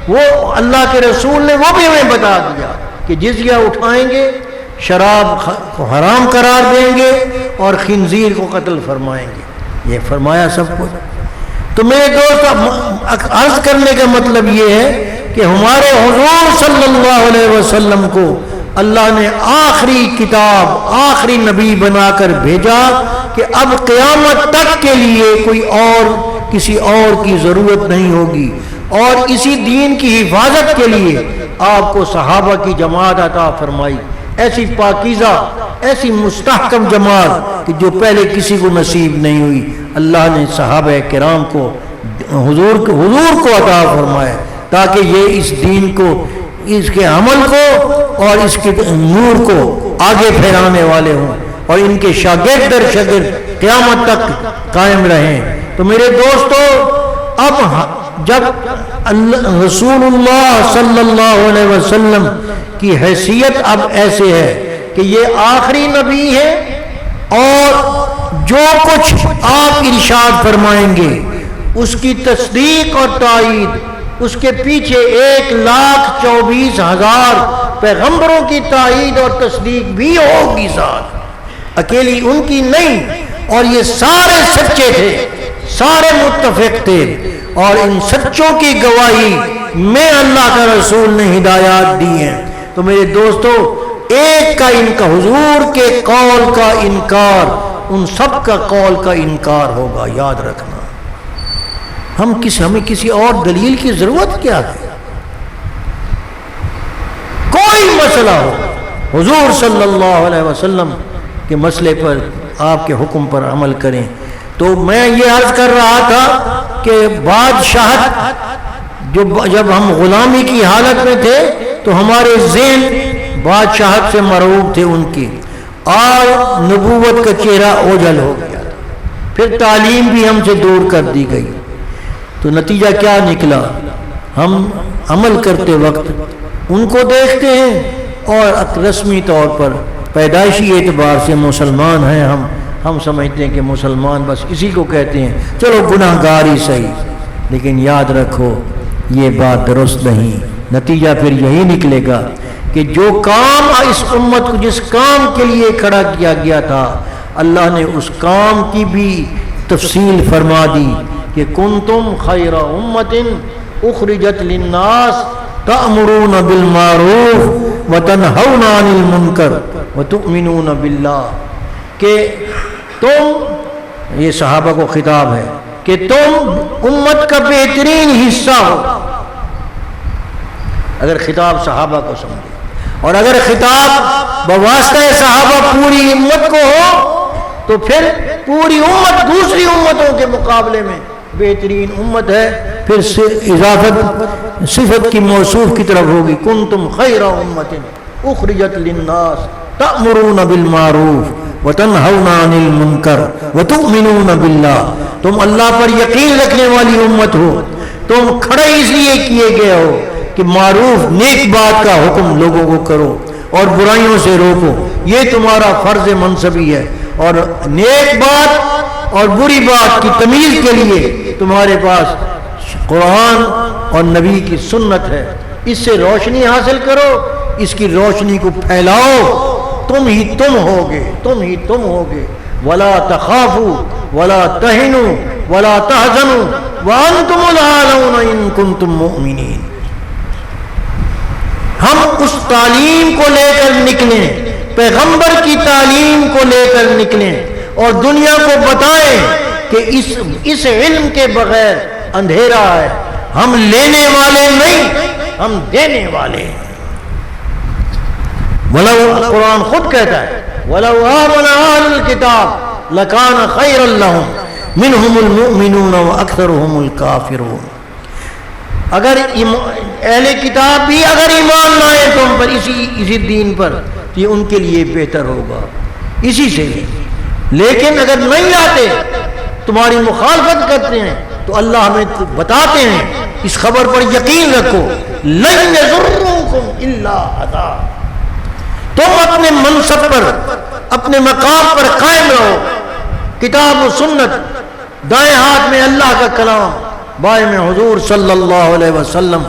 وہ اللہ کے رسول نے وہ بھی ہمیں بتا دیا کہ جزیہ اٹھائیں گے، شراب کو حرام قرار دیں گے اور خنزیر کو قتل فرمائیں گے، یہ فرمایا سب کچھ۔ تو میرے دوست عرض کرنے کا مطلب یہ ہے کہ ہمارے حضور صلی اللہ علیہ وسلم کو اللہ نے آخری کتاب، آخری نبی بنا کر بھیجا کہ اب قیامت تک کے لیے کوئی اور کسی اور کی ضرورت نہیں ہوگی، اور اسی دین کی حفاظت کے لیے آپ کو صحابہ کی جماعت عطا فرمائی، ایسی پاکیزہ، ایسی مستحکم جماعت کہ جو پہلے کسی کو نصیب نہیں ہوئی۔ اللہ نے صحابہ کرام کو حضور کو عطا فرمایا تاکہ یہ اس دین کو، اس کے عمل کو اور اس کے نور کو آگے پھیلانے والے ہوں اور ان کے شاگرد در شاگرد قیامت تک قائم رہیں۔ تو میرے دوستو، اب جب رسول اللہ صلی اللہ علیہ وسلم کی حیثیت اب ایسے ہے کہ یہ آخری نبی ہے اور جو کچھ آپ ارشاد فرمائیں گے اس کی تصدیق اور تائید اس کے پیچھے 1,24,000 پیغمبروں کی تائید اور تصدیق بھی ہوگی ساتھ، اکیلی ان کی نہیں۔ اور یہ سارے سچے تھے، سارے متفق تھے، اور ان سچوں کی گواہی میں اللہ کا رسول نے ہدایات دی ہیں۔ تو میرے دوستو، ایک کا انکار، حضور کے قول کا انکار ان سب کا قول کا انکار ہوگا، یاد رکھنا۔ ہمیں کسی اور دلیل کی ضرورت کیا ہے؟ کوئی مسئلہ ہو، حضور صلی اللہ علیہ وسلم کے مسئلے پر، آپ کے حکم پر عمل کریں۔ تو میں یہ عرض کر رہا تھا کہ بادشاہت، جب ہم غلامی کی حالت میں تھے تو ہمارے ذہن بادشاہت سے مرعوب تھے ان کی، اور نبوت کا چہرہ اوجھل ہو گیا تھا۔ پھر تعلیم بھی ہم سے دور کر دی گئی، تو نتیجہ کیا نکلا؟ ہم عمل کرتے وقت ان کو دیکھتے ہیں، اور رسمی طور پر پیدائشی اعتبار سے مسلمان ہیں ہم سمجھتے ہیں کہ مسلمان بس اسی کو کہتے ہیں، چلو گناہ گار ہی صحیح۔ لیکن یاد رکھو یہ بات درست نہیں، نتیجہ پھر یہی نکلے گا کہ جو کام اس امت کو جس کام کے لیے کھڑا کیا گیا تھا، اللہ نے اس کام کی بھی تفصیل فرما دی کہ کنتم خیر امت اخرجت للناس تأمرون بالمعروف وتنہون عن المنکر وتؤمنون باللہ، کہ تم، یہ صحابہ کو خطاب ہے، کہ تم امت کا بہترین حصہ ہو، اگر خطاب صحابہ کو سمجھے، اور اگر خطاب بواسطہ صحابہ پوری امت کو ہو تو پھر پوری امت دوسری امتوں کے مقابلے میں بہترین امت ہے، پھر اضافت صفت کی موصوف کی طرف ہوگی، کنتم خیر امت اخرجت للناس تأمرون بالمعروف وتنہون عن المنکر وتؤمنون باللہ، تم اللہ پر یقین رکھنے والی امت ہو، تم کھڑے اس لیے کیے گئے ہو کہ معروف نیک بات کا حکم لوگوں کو کرو اور برائیوں سے روکو، یہ تمہارا فرض منصبی ہے، اور نیک بات اور بری بات کی تمیز کے لیے تمہارے پاس قرآن اور نبی کی سنت ہے، اس سے روشنی حاصل کرو، اس کی روشنی کو پھیلاؤ، تم ہی تم ہوگے ولا تخافوا ولا تہنوا ولا تحزنوا وانتم الاعلون ان کنتم مؤمنین۔ ہم اس تعلیم کو لے کر نکلیں، پیغمبر کی تعلیم کو لے کر نکلیں، اور دنیا کو بتائیں کہ اس علم کے بغیر اندھیرا ہے، ہم لینے والے نہیں، ہم دینے والے ہیں۔ قرآن خود کہتا ہے وَلَوْ آمَنَ أَهْلُ الْكِتَابِ لَكَانَ خَيْرًا لَهُمْ مِنْهُمُ الْمُؤْمِنُونَ وَأَكْثَرُهُمُ الْكَافِرُونَ۔ اگر اہل کتاب بھی اگر ایمان لائے تم پر، اسی دین پر، تو یہ ان کے لیے بہتر ہوگا، اسی سے۔ لیکن اگر نہیں آتے، تمہاری مخالفت کرتے ہیں، تو اللہ ہمیں بتاتے ہیں اس خبر پر یقین رکھو، لن یضرکم الا اذى، تم اپنے منصب پر، اپنے مقام پر قائم رہو، کتاب و سنت، دائیں ہاتھ میں اللہ کا کلام، بائیں میں حضور صلی اللہ علیہ وسلم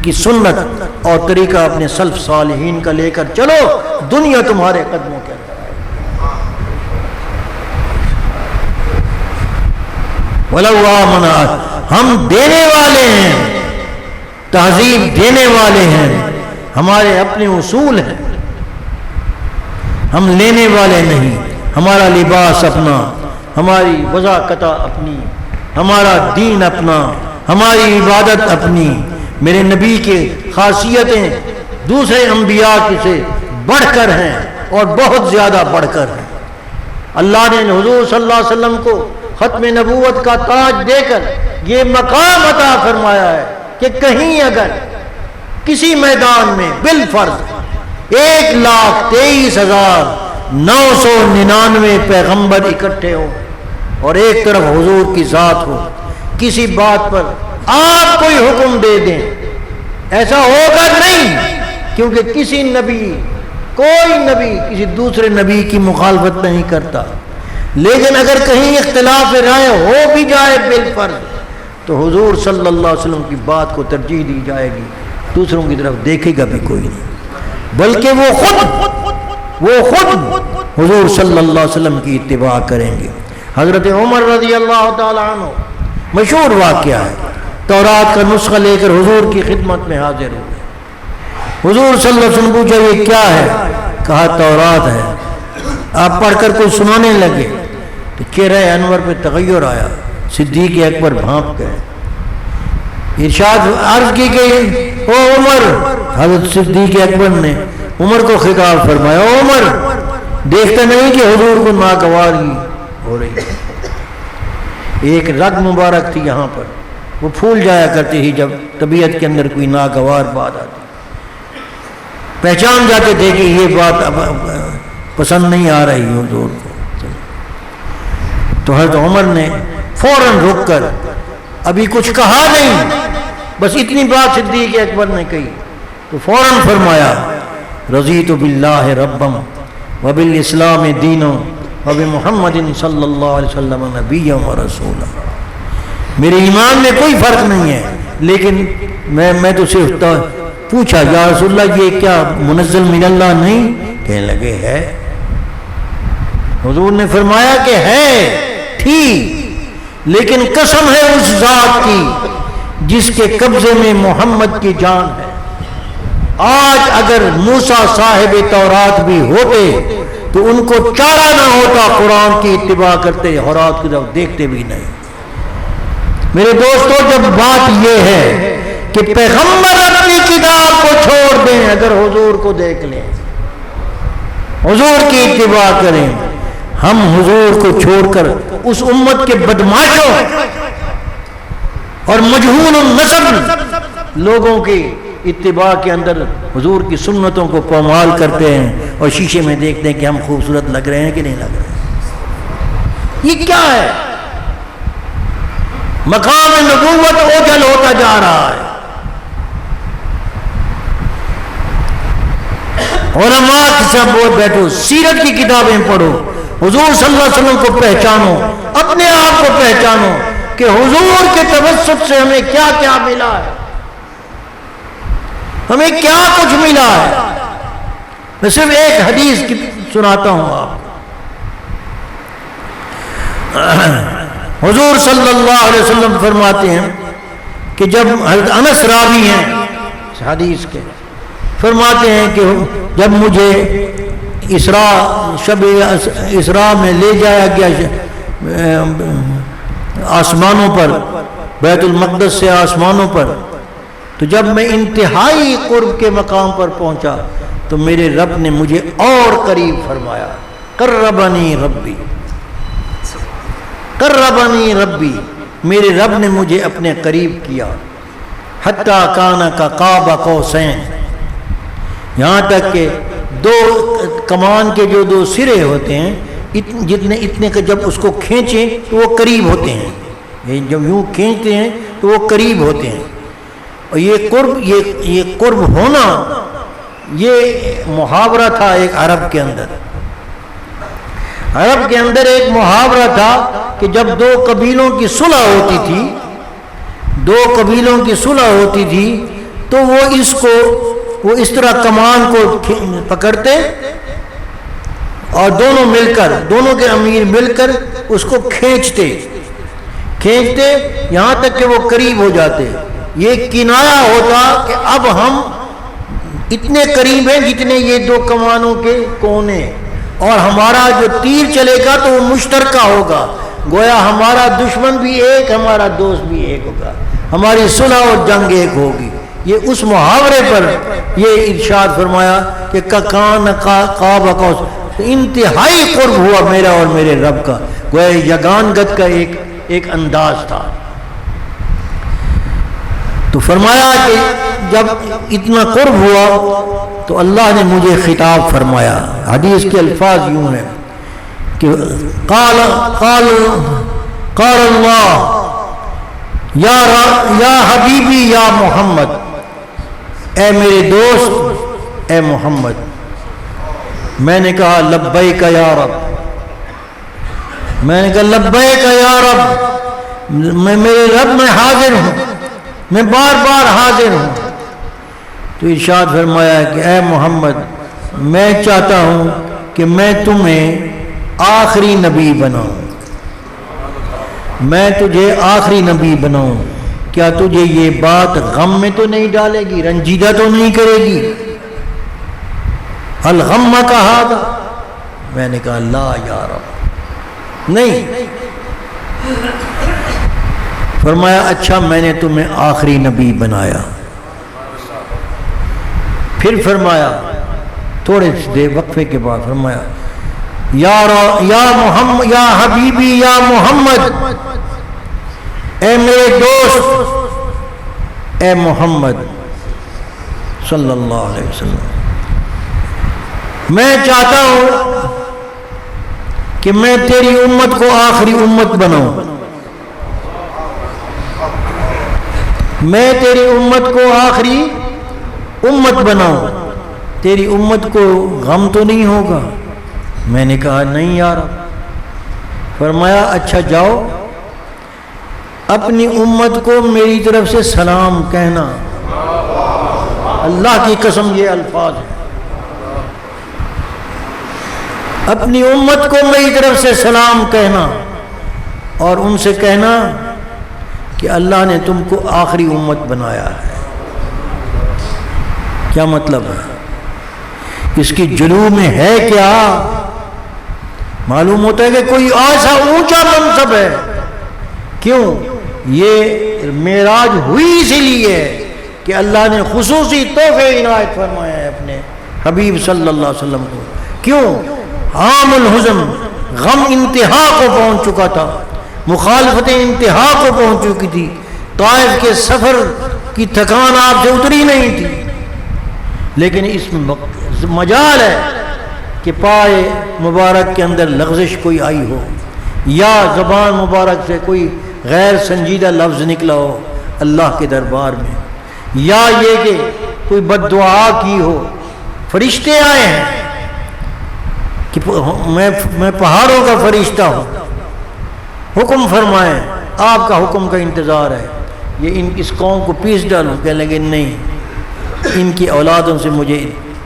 کی سنت اور طریقہ اپنے سلف صالحین کا لے کر چلو، دنیا تمہارے قدموں کے اندر آئے۔ وَلَوْ آمَنَ، ہم دینے والے ہیں، تہذیب دینے والے ہیں، ہمارے اپنے اصول ہیں، ہم لینے والے نہیں، ہمارا لباس اپنا، ہماری وضاقت اپنی، ہمارا دین اپنا، ہماری عبادت اپنی، میرے نبی کے خاصیتیں دوسرے انبیاء سے بڑھ کر ہیں اور بہت زیادہ بڑھ کر ہیں۔ اللہ نے حضور صلی اللہ علیہ وسلم کو ختم نبوت کا تاج دے کر یہ مقام عطا فرمایا ہے کہ کہیں اگر کسی میدان میں بالفرض 1,23,999 پیغمبر اکٹھے ہو اور ایک طرف حضور کی ذات ہو، کسی بات پر آپ کوئی حکم دے دیں، ایسا ہوگا نہیں، کیونکہ کوئی نبی کسی دوسرے نبی کی مخالفت نہیں کرتا۔ لیکن اگر کہیں اختلاف رائے ہو بھی جائے بالفرض، تو حضور صلی اللہ علیہ وسلم کی بات کو ترجیح دی جائے گی، دوسروں کی طرف دیکھے گا بھی کوئی نہیں، بلکہ وہ خود حضور صلی اللہ علیہ وسلم کی اتباع کریں گے۔ حضرت عمر رضی اللہ تعالیٰ عنہ، مشہور واقعہ ہے، تورات کا نسخہ لے کر حضور کی خدمت میں حاضر ہوئے۔ حضور صلی اللہ علیہ وسلم پوچھا یہ کیا ہے؟ کہا تورات ہے۔ آپ پڑھ کر کوئی سنانے لگے تو چہرہ انور پہ تغیر آیا، صدیق اکبر بھانپ گئے، ارشاد عرض کی گئی او عمر، حضرت صدیق اکبر نے عمر کو خطاب فرمایا، او عمر دیکھتا نہیں کہ حضور کو ناگواری ہو رہی ہے؟ ایک رگ مبارک تھی یہاں پر، وہ پھول جایا کرتی تھی جب طبیعت کے اندر کوئی ناگوار بات آتی، پہچان جاتے تھے کہ یہ بات اب پسند نہیں آ رہی حضور کو۔ تو حضرت عمر نے فوراً رک کر، ابھی کچھ کہا نہیں، بس اتنی بات صدیق اکبر نے کہی تو فوراً فرمایا رضیت باللہ ربم وبالاسلام دینوں وبمحمد صلی اللہ علیہ وسلم نبی و رسول۔ میرے ایمان میں کوئی فرق نہیں ہے، لیکن میں تو صرف پوچھا یا رسول اللہ یہ کیا منزل من اللہ نہیں؟ کہنے لگے ہے۔ حضور نے فرمایا کہ ہے، تھی، لیکن قسم ہے اس ذات کی جس کے قبضے میں محمد کی جان ہے، آج اگر موسیٰ صاحب تورات بھی ہوتے تو ان کو چارہ نہ ہوتا قرآن کی اتباع کرتے، تورات کی طرف دیکھتے بھی نہیں۔ میرے دوستو، جب بات یہ ہے کہ پیغمبر اپنی کتاب کو چھوڑ دیں، اگر حضور کو دیکھ لیں، حضور کی اتباع کریں، ہم حضور کو چھوڑ کر اس امت کے بدماشوں اور مجہول النسب لوگوں کی اتباع کے اندر حضور کی سنتوں کو پامال کرتے ہیں اور شیشے میں دیکھتے ہیں کہ ہم خوبصورت لگ رہے ہیں کہ نہیں لگ رہے ہیں۔ یہ کیا ہے؟ مقام نبوت اوجھل ہوتا جا رہا ہے۔ علماء کے ساتھ بیٹھو، سیرت کی کتابیں پڑھو، حضور صلی اللہ علیہ وسلم کو پہچانو، اپنے آپ کو پہچانو کہ حضور کے توسط سے ہمیں کیا کیا ملا ہے، ہمیں کیا کچھ ملا ہے۔ میں صرف ایک حدیث سناتا ہوں آپ۔ حضور صلی اللہ علیہ وسلم فرماتے ہیں کہ جب حضرت انس راوی ہیں اس حدیث کے، فرماتے ہیں کہ جب مجھے شب اسراء میں لے جایا گیا آسمانوں پر، بیت المقدس سے آسمانوں پر، تو جب میں انتہائی قرب کے مقام پر پہنچا تو میرے رب نے مجھے اور قریب فرمایا، قربنی ربی، قربنی ربی، میرے رب نے مجھے اپنے قریب کیا، حتی کان کا قاب قوسین، یہاں تک کہ دو کمان کے جو دو سرے ہوتے ہیں اتنے کہ جب اس کو کھینچیں تو وہ قریب ہوتے ہیں، جب یوں کھینچتے ہیں تو وہ قریب ہوتے ہیں۔ اور یہ قرب ہونا یہ محاورہ تھا ایک عرب کے اندر ایک محاورہ تھا کہ جب دو قبیلوں کی صلح ہوتی تھی تو وہ اس طرح کمان کو پکڑتے اور دونوں کے امیر مل کر اس کو کھینچتے یہاں تک کہ وہ قریب ہو جاتے۔ یہ کنایا ہوتا کہ اب ہم اتنے قریب ہیں جتنے یہ دو کمانوں کے کونے، اور ہمارا جو تیر چلے گا تو وہ مشترکہ ہوگا، گویا ہمارا دشمن بھی ایک، ہمارا دوست بھی ایک ہوگا، ہماری صلح اور جنگ ایک ہوگی۔ یہ اس محاورے پر یہ ارشاد فرمایا کہ کان قاب قوس، انتہائی قرب ہوا میرا اور میرے رب کا، گویا یگانگت کا ایک انداز تھا۔ تو فرمایا کہ جب اتنا قرب ہوا تو اللہ نے مجھے خطاب فرمایا، حدیث کے الفاظ یوں ہیں کہ قال اللہ یا حبیبی یا محمد، اے میرے دوست اے محمد۔ میں نے کہا لبیک یا رب، میں نے کہا لبیک یا رب، میں میرے رب میں حاضر ہوں، میں بار بار حاضر ہوں۔ تو ارشاد فرمایا کہ اے محمد میں چاہتا ہوں کہ میں تمہیں آخری نبی بناؤں، میں تجھے آخری نبی بناؤں، کیا تجھے یہ بات غم میں تو نہیں ڈالے گی، رنجیدہ تو نہیں کرے گی؟ الغم کا ہذا، میں نے کہا لا یا رب نہیں۔ فرمایا اچھا میں نے تمہیں آخری نبی بنایا۔ پھر فرمایا تھوڑے سے وقفے کے بعد فرمایا یا محمد، یا حبیبی، یا محمد، اے میرے دوست، اے محمد صلی اللہ علیہ وسلم، میں چاہتا ہوں کہ میں تیری امت کو آخری امت بناؤں، میں تیری امت کو آخری امت بناؤں، تیری امت کو غم تو نہیں ہوگا؟ میں نے کہا نہیں یار۔ فرمایا اچھا جاؤ اپنی امت کو میری طرف سے سلام کہنا۔ اللہ کی قسم یہ الفاظ ہیں، اپنی امت کو میری طرف سے سلام کہنا اور ان سے کہنا کہ اللہ نے تم کو آخری امت بنایا ہے۔ کیا مطلب ہے اس کی جلوہ میں ہے کیا؟ معلوم ہوتا ہے کہ کوئی ایسا اونچا منصب ہے۔ کیوں؟ یہ معراج ہوئی اسی لیے کہ اللہ نے خصوصی تحفے عنایت فرمایا ہے اپنے حبیب صلی اللہ علیہ وسلم کو۔ کیوں؟ عام الحزن، غم انتہا کو پہنچ چکا تھا، مخالفتیں انتہا کو پہنچ چکی تھی، طائف کے سفر کی تھکان آپ سے اتری نہیں تھی، لیکن اس میں مجال ہے کہ پائے مبارک کے اندر لغزش کوئی آئی ہو، یا زبان مبارک سے کوئی غیر سنجیدہ لفظ نکلا ہو اللہ کے دربار میں، یا یہ کہ کوئی بد دعا کی ہو۔ فرشتے آئے ہیں کہ میں پہاڑوں کا فرشتہ ہوں، حکم فرمائیں، آپ کا حکم کا انتظار ہے، یہ اس قوم کو پیس ڈالوں۔ کہنے لگے نہیں، ان کی اولادوں سے مجھے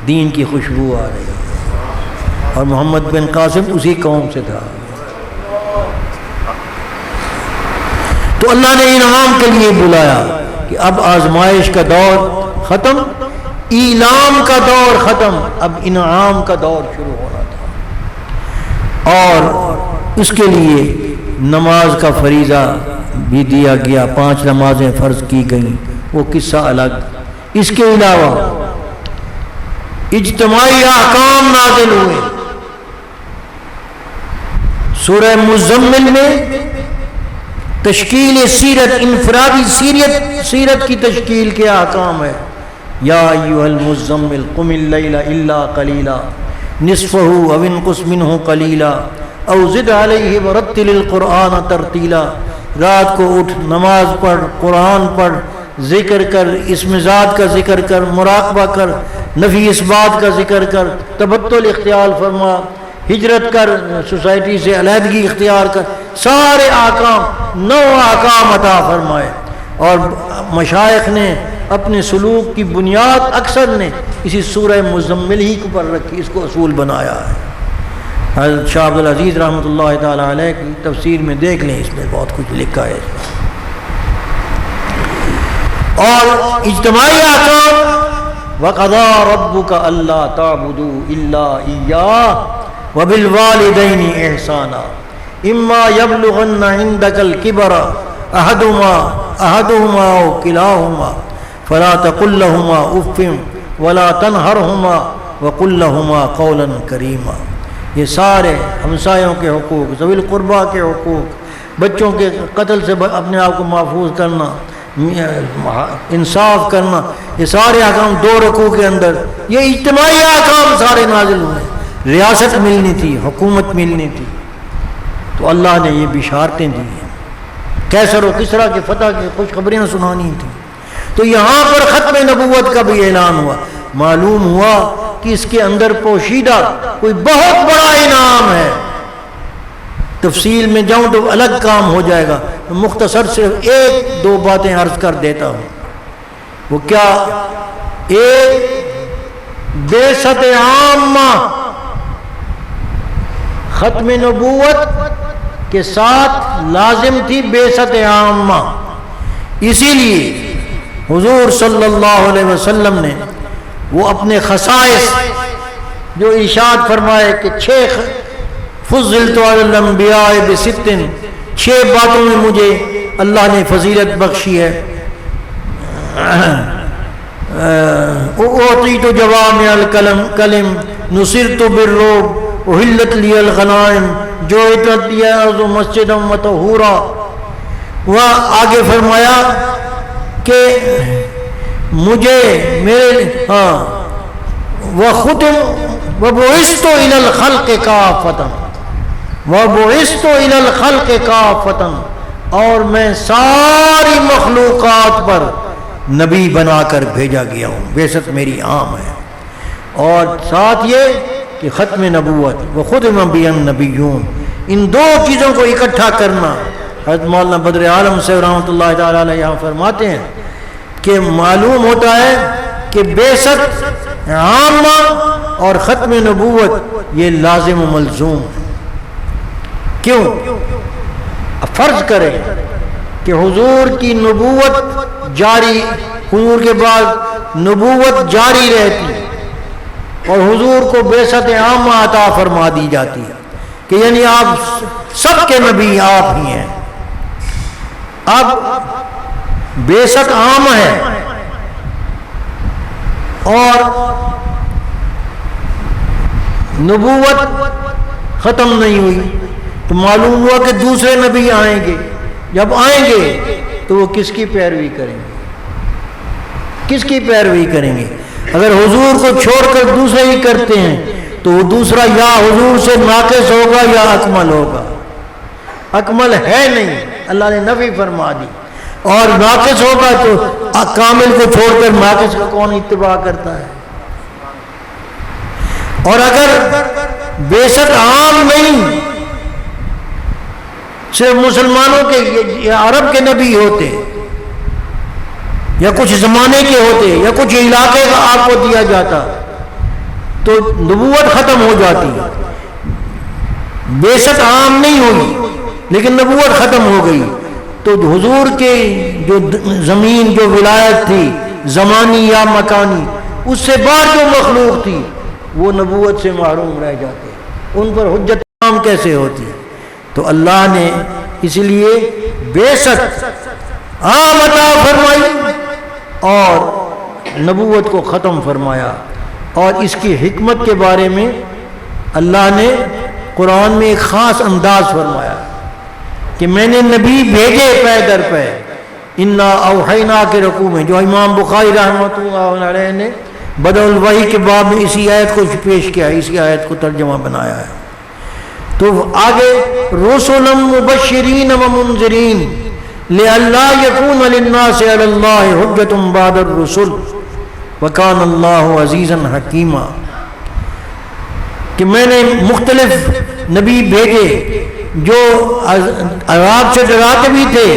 دین کی خوشبو آ رہی ہے، اور محمد بن قاسم اسی قوم سے تھا۔ تو اللہ نے انعام کے لیے بلایا کہ اب آزمائش کا دور ختم، اعلام کا دور ختم، اب انعام کا دور شروع ہونا تھا، اور اس کے لیے نماز کا فریضہ بھی دیا گیا، 5 نمازیں فرض کی گئیں، وہ قصہ الگ۔ اس کے علاوہ اجتماعی احکام نازل ہوئے۔ سورہ مزمل میں تشکیل سیرت، انفرادی سیرت کی تشکیل کے احکام ہے۔ یا ایھا المزمل قم اللیل الا قلیلا نصفہ او انقص منہ قلیلا او زد علیہ ورتل القرآن ترتیلا۔ رات کو اٹھ، نماز پڑھ، قرآن پڑھ، ذکر کر، اسم ذات کا ذکر کر، مراقبہ کر، نفی اس بات کا ذکر کر، تبتل اختیار فرما، ہجرت کر، سوسائٹی سے علیحدگی اختیار کر، سارے احکام 9 احکام عطا فرمائے۔ اور مشائخ نے اپنے سلوک کی بنیاد اکثر نے اسی سورہ مزمل ہی کو پر رکھی، اس کو اصول بنایا ہے۔ حضرت شاہ عبدالعزیز رحمۃ اللہ تعالیٰ علیہ کی تفسیر میں دیکھ لیں، اس میں بہت کچھ لکھا ہے۔ اور اجتماعی احکام، وَقَضَىٰ رَبُّكَ أَلَّا تَعْبُدُوا إِلَّا إِيَّاهُ وَبِالْوَالِدَيْنِ إِحْسَانًا إِمَّا يَبْلُغَنَّ عِندَكَ الْكِبَرَ أَحَدُهُمَا أَوْ كِلَاهُمَا فَلَا تَقُل لَّهُمَا أُفٍّ وَلَا تَنْهَرْهُمَا وَقُل لَّهُمَا قَوْلًا كَرِيمًا۔ یہ سارے ہمسایوں کے حقوق، ذوی القربہ کے حقوق، بچوں کے قتل سے اپنے آپ کو محفوظ کرنا، انصاف کرنا، یہ سارے احکام 2 رکوع کے اندر، یہ اجتماعی احکام سارے نازل ہوئے۔ ریاست ملنی تھی، حکومت ملنی تھی، تو اللہ نے یہ بشارتیں دی ہیں، کیسر و کسریٰ کی فتح کی خوشخبریاں سنانی تھیں۔ تو یہاں پر ختم نبوت کا بھی اعلان ہوا۔ معلوم ہوا کہ اس کے اندر پوشیدہ کوئی بہت بڑا انعام ہے، تفصیل میں جاؤں تو الگ کام ہو جائے گا، مختصر صرف ایک دو باتیں عرض کر دیتا ہوں۔ وہ کیا؟ ایک بعثت عامہ، ختم نبوت کے ساتھ لازم تھی بعثت عامہ، اسی لیے حضور صلی اللہ علیہ وسلم نے وہ اپنے خصائص جو ارشاد فرمائے کہ چھ فضلت علی الانبیاء بست، چھ باتوں میں مجھے اللہ نے فضیلت بخشی ہے۔ اعطیت جوامع الکلم، نصرت بالرعب، احلت لی الغنائم، جعلت لی الارض مسجدا وطہورا۔ وہ آگے فرمایا کہ مجھے میرے وبعثت الی الخلق کافۃ، وبعثت الی الخلق کافۃ، اور میں ساری مخلوقات پر نبی بنا کر بھیجا گیا ہوں، بعثت میری عام ہے۔ اور ساتھ یہ کہ ختم نبوت وختم بی النبیون، ان دو چیزوں کو اکٹھا کرنا۔ حضرت مولانا بدر عالم سے رحمۃ اللہ تعالی علیہ یہاں فرماتے ہیں کہ معلوم ہوتا ہے کہ بعثت عامہ اور ختم نبوت یہ لازم و ملزوم ہے۔ کیوں؟ فرض کریں کہ حضور کی نبوت جاری، حضور کے بعد نبوت جاری رہتی اور حضور کو بعثت عامہ عطا فرما دی جاتی ہے کہ یعنی آپ سب کے نبی آپ ہی ہیں۔ اب بعثت عام ہے اور نبوت ختم نہیں ہوئی، تو معلوم ہوا کہ دوسرے نبی آئیں گے، جب آئیں گے تو وہ کس کی پیروی کریں گے؟ کس کی پیروی کریں گے؟ اگر حضور کو چھوڑ کر دوسرے ہی کرتے ہیں تو وہ دوسرا یا حضور سے ناقص ہوگا یا اکمل ہوگا۔ اکمل ہے نہیں، اللہ نے نفی فرما دی، اور ناقص ہوگا تو کامل کو چھوڑ کر ناقص کا کون اتباع کرتا ہے؟ اور اگر بعثت عام نہیں، صرف مسلمانوں کے یا عرب کے نبی ہوتے یا کچھ زمانے کے ہوتے یا کچھ علاقے کا آپ کو دیا جاتا تو نبوت ختم ہو جاتی۔ بعثت عام نہیں ہوئی لیکن نبوت ختم ہو گئی، تو حضور کے جو زمین جو ولایت تھی زمانی یا مکانی، اس سے باہر جو مخلوق تھی وہ نبوت سے محروم رہ جاتے، ان پر حجت عام کیسے ہوتی؟ تو اللہ نے اس لیے بعثت عام عطا فرمائی اور نبوت کو ختم فرمایا۔ اور اس کی حکمت کے بارے میں اللہ نے قرآن میں ایک خاص انداز فرمایا کہ میں نے نبی بھیجے پے در پے، انا اوحینا کے رکوع میں، جو امام بخاری رحمۃ اللہ علیہ نے بدء الوحی کے باب میں اسی آیت کو پیش کیا ہے، اسی آیت کو ترجمہ بنایا ہے۔ تو آگے رسلا مبشرین و منذرین لئلا یکون للناس علی اللہ حجۃ بعد الرسل وکان اللہ عزیزا حکیما، کہ میں نے مختلف نبی بھیجے جو عذاب سے ڈراتے بھی تھے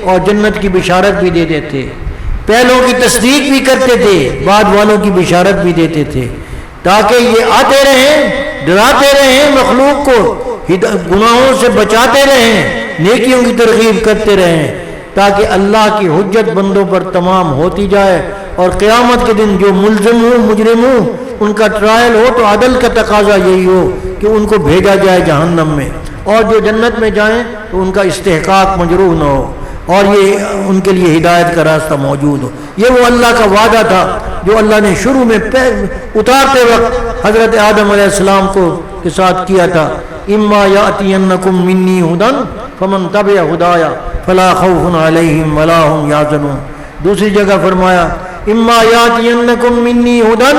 اور جنت کی بشارت بھی دیتے تھے، پہلوں کی تصدیق بھی کرتے تھے، بعد والوں کی بشارت بھی دیتے تھے، تاکہ یہ آتے رہیں، ڈراتے رہیں مخلوق کو، گناہوں سے بچاتے رہیں، نیکیوں کی ترغیب کرتے رہیں، تاکہ اللہ کی حجت بندوں پر تمام ہوتی جائے، اور قیامت کے دن جو ملزم ہوں مجرم ہوں ان کا ٹرائل ہو تو عدل کا تقاضا یہی ہو کہ ان کو بھیجا جائے جہنم میں، اور جو جنت میں جائیں تو ان کا استحقاق مجروح نہ ہو، اور یہ ان کے لیے ہدایت کا راستہ موجود ہو۔ یہ وہ اللہ کا وعدہ تھا جو اللہ نے شروع میں اتارتے وقت حضرت آدم علیہ السلام کو کے ساتھ کیا تھا، اما یاتینکم منی ھدی فمن تبع ھدایا فلا خوف علیہم ولا هم یحزنون۔ دوسری جگہ فرمایا اما یاتینکم منی ھدی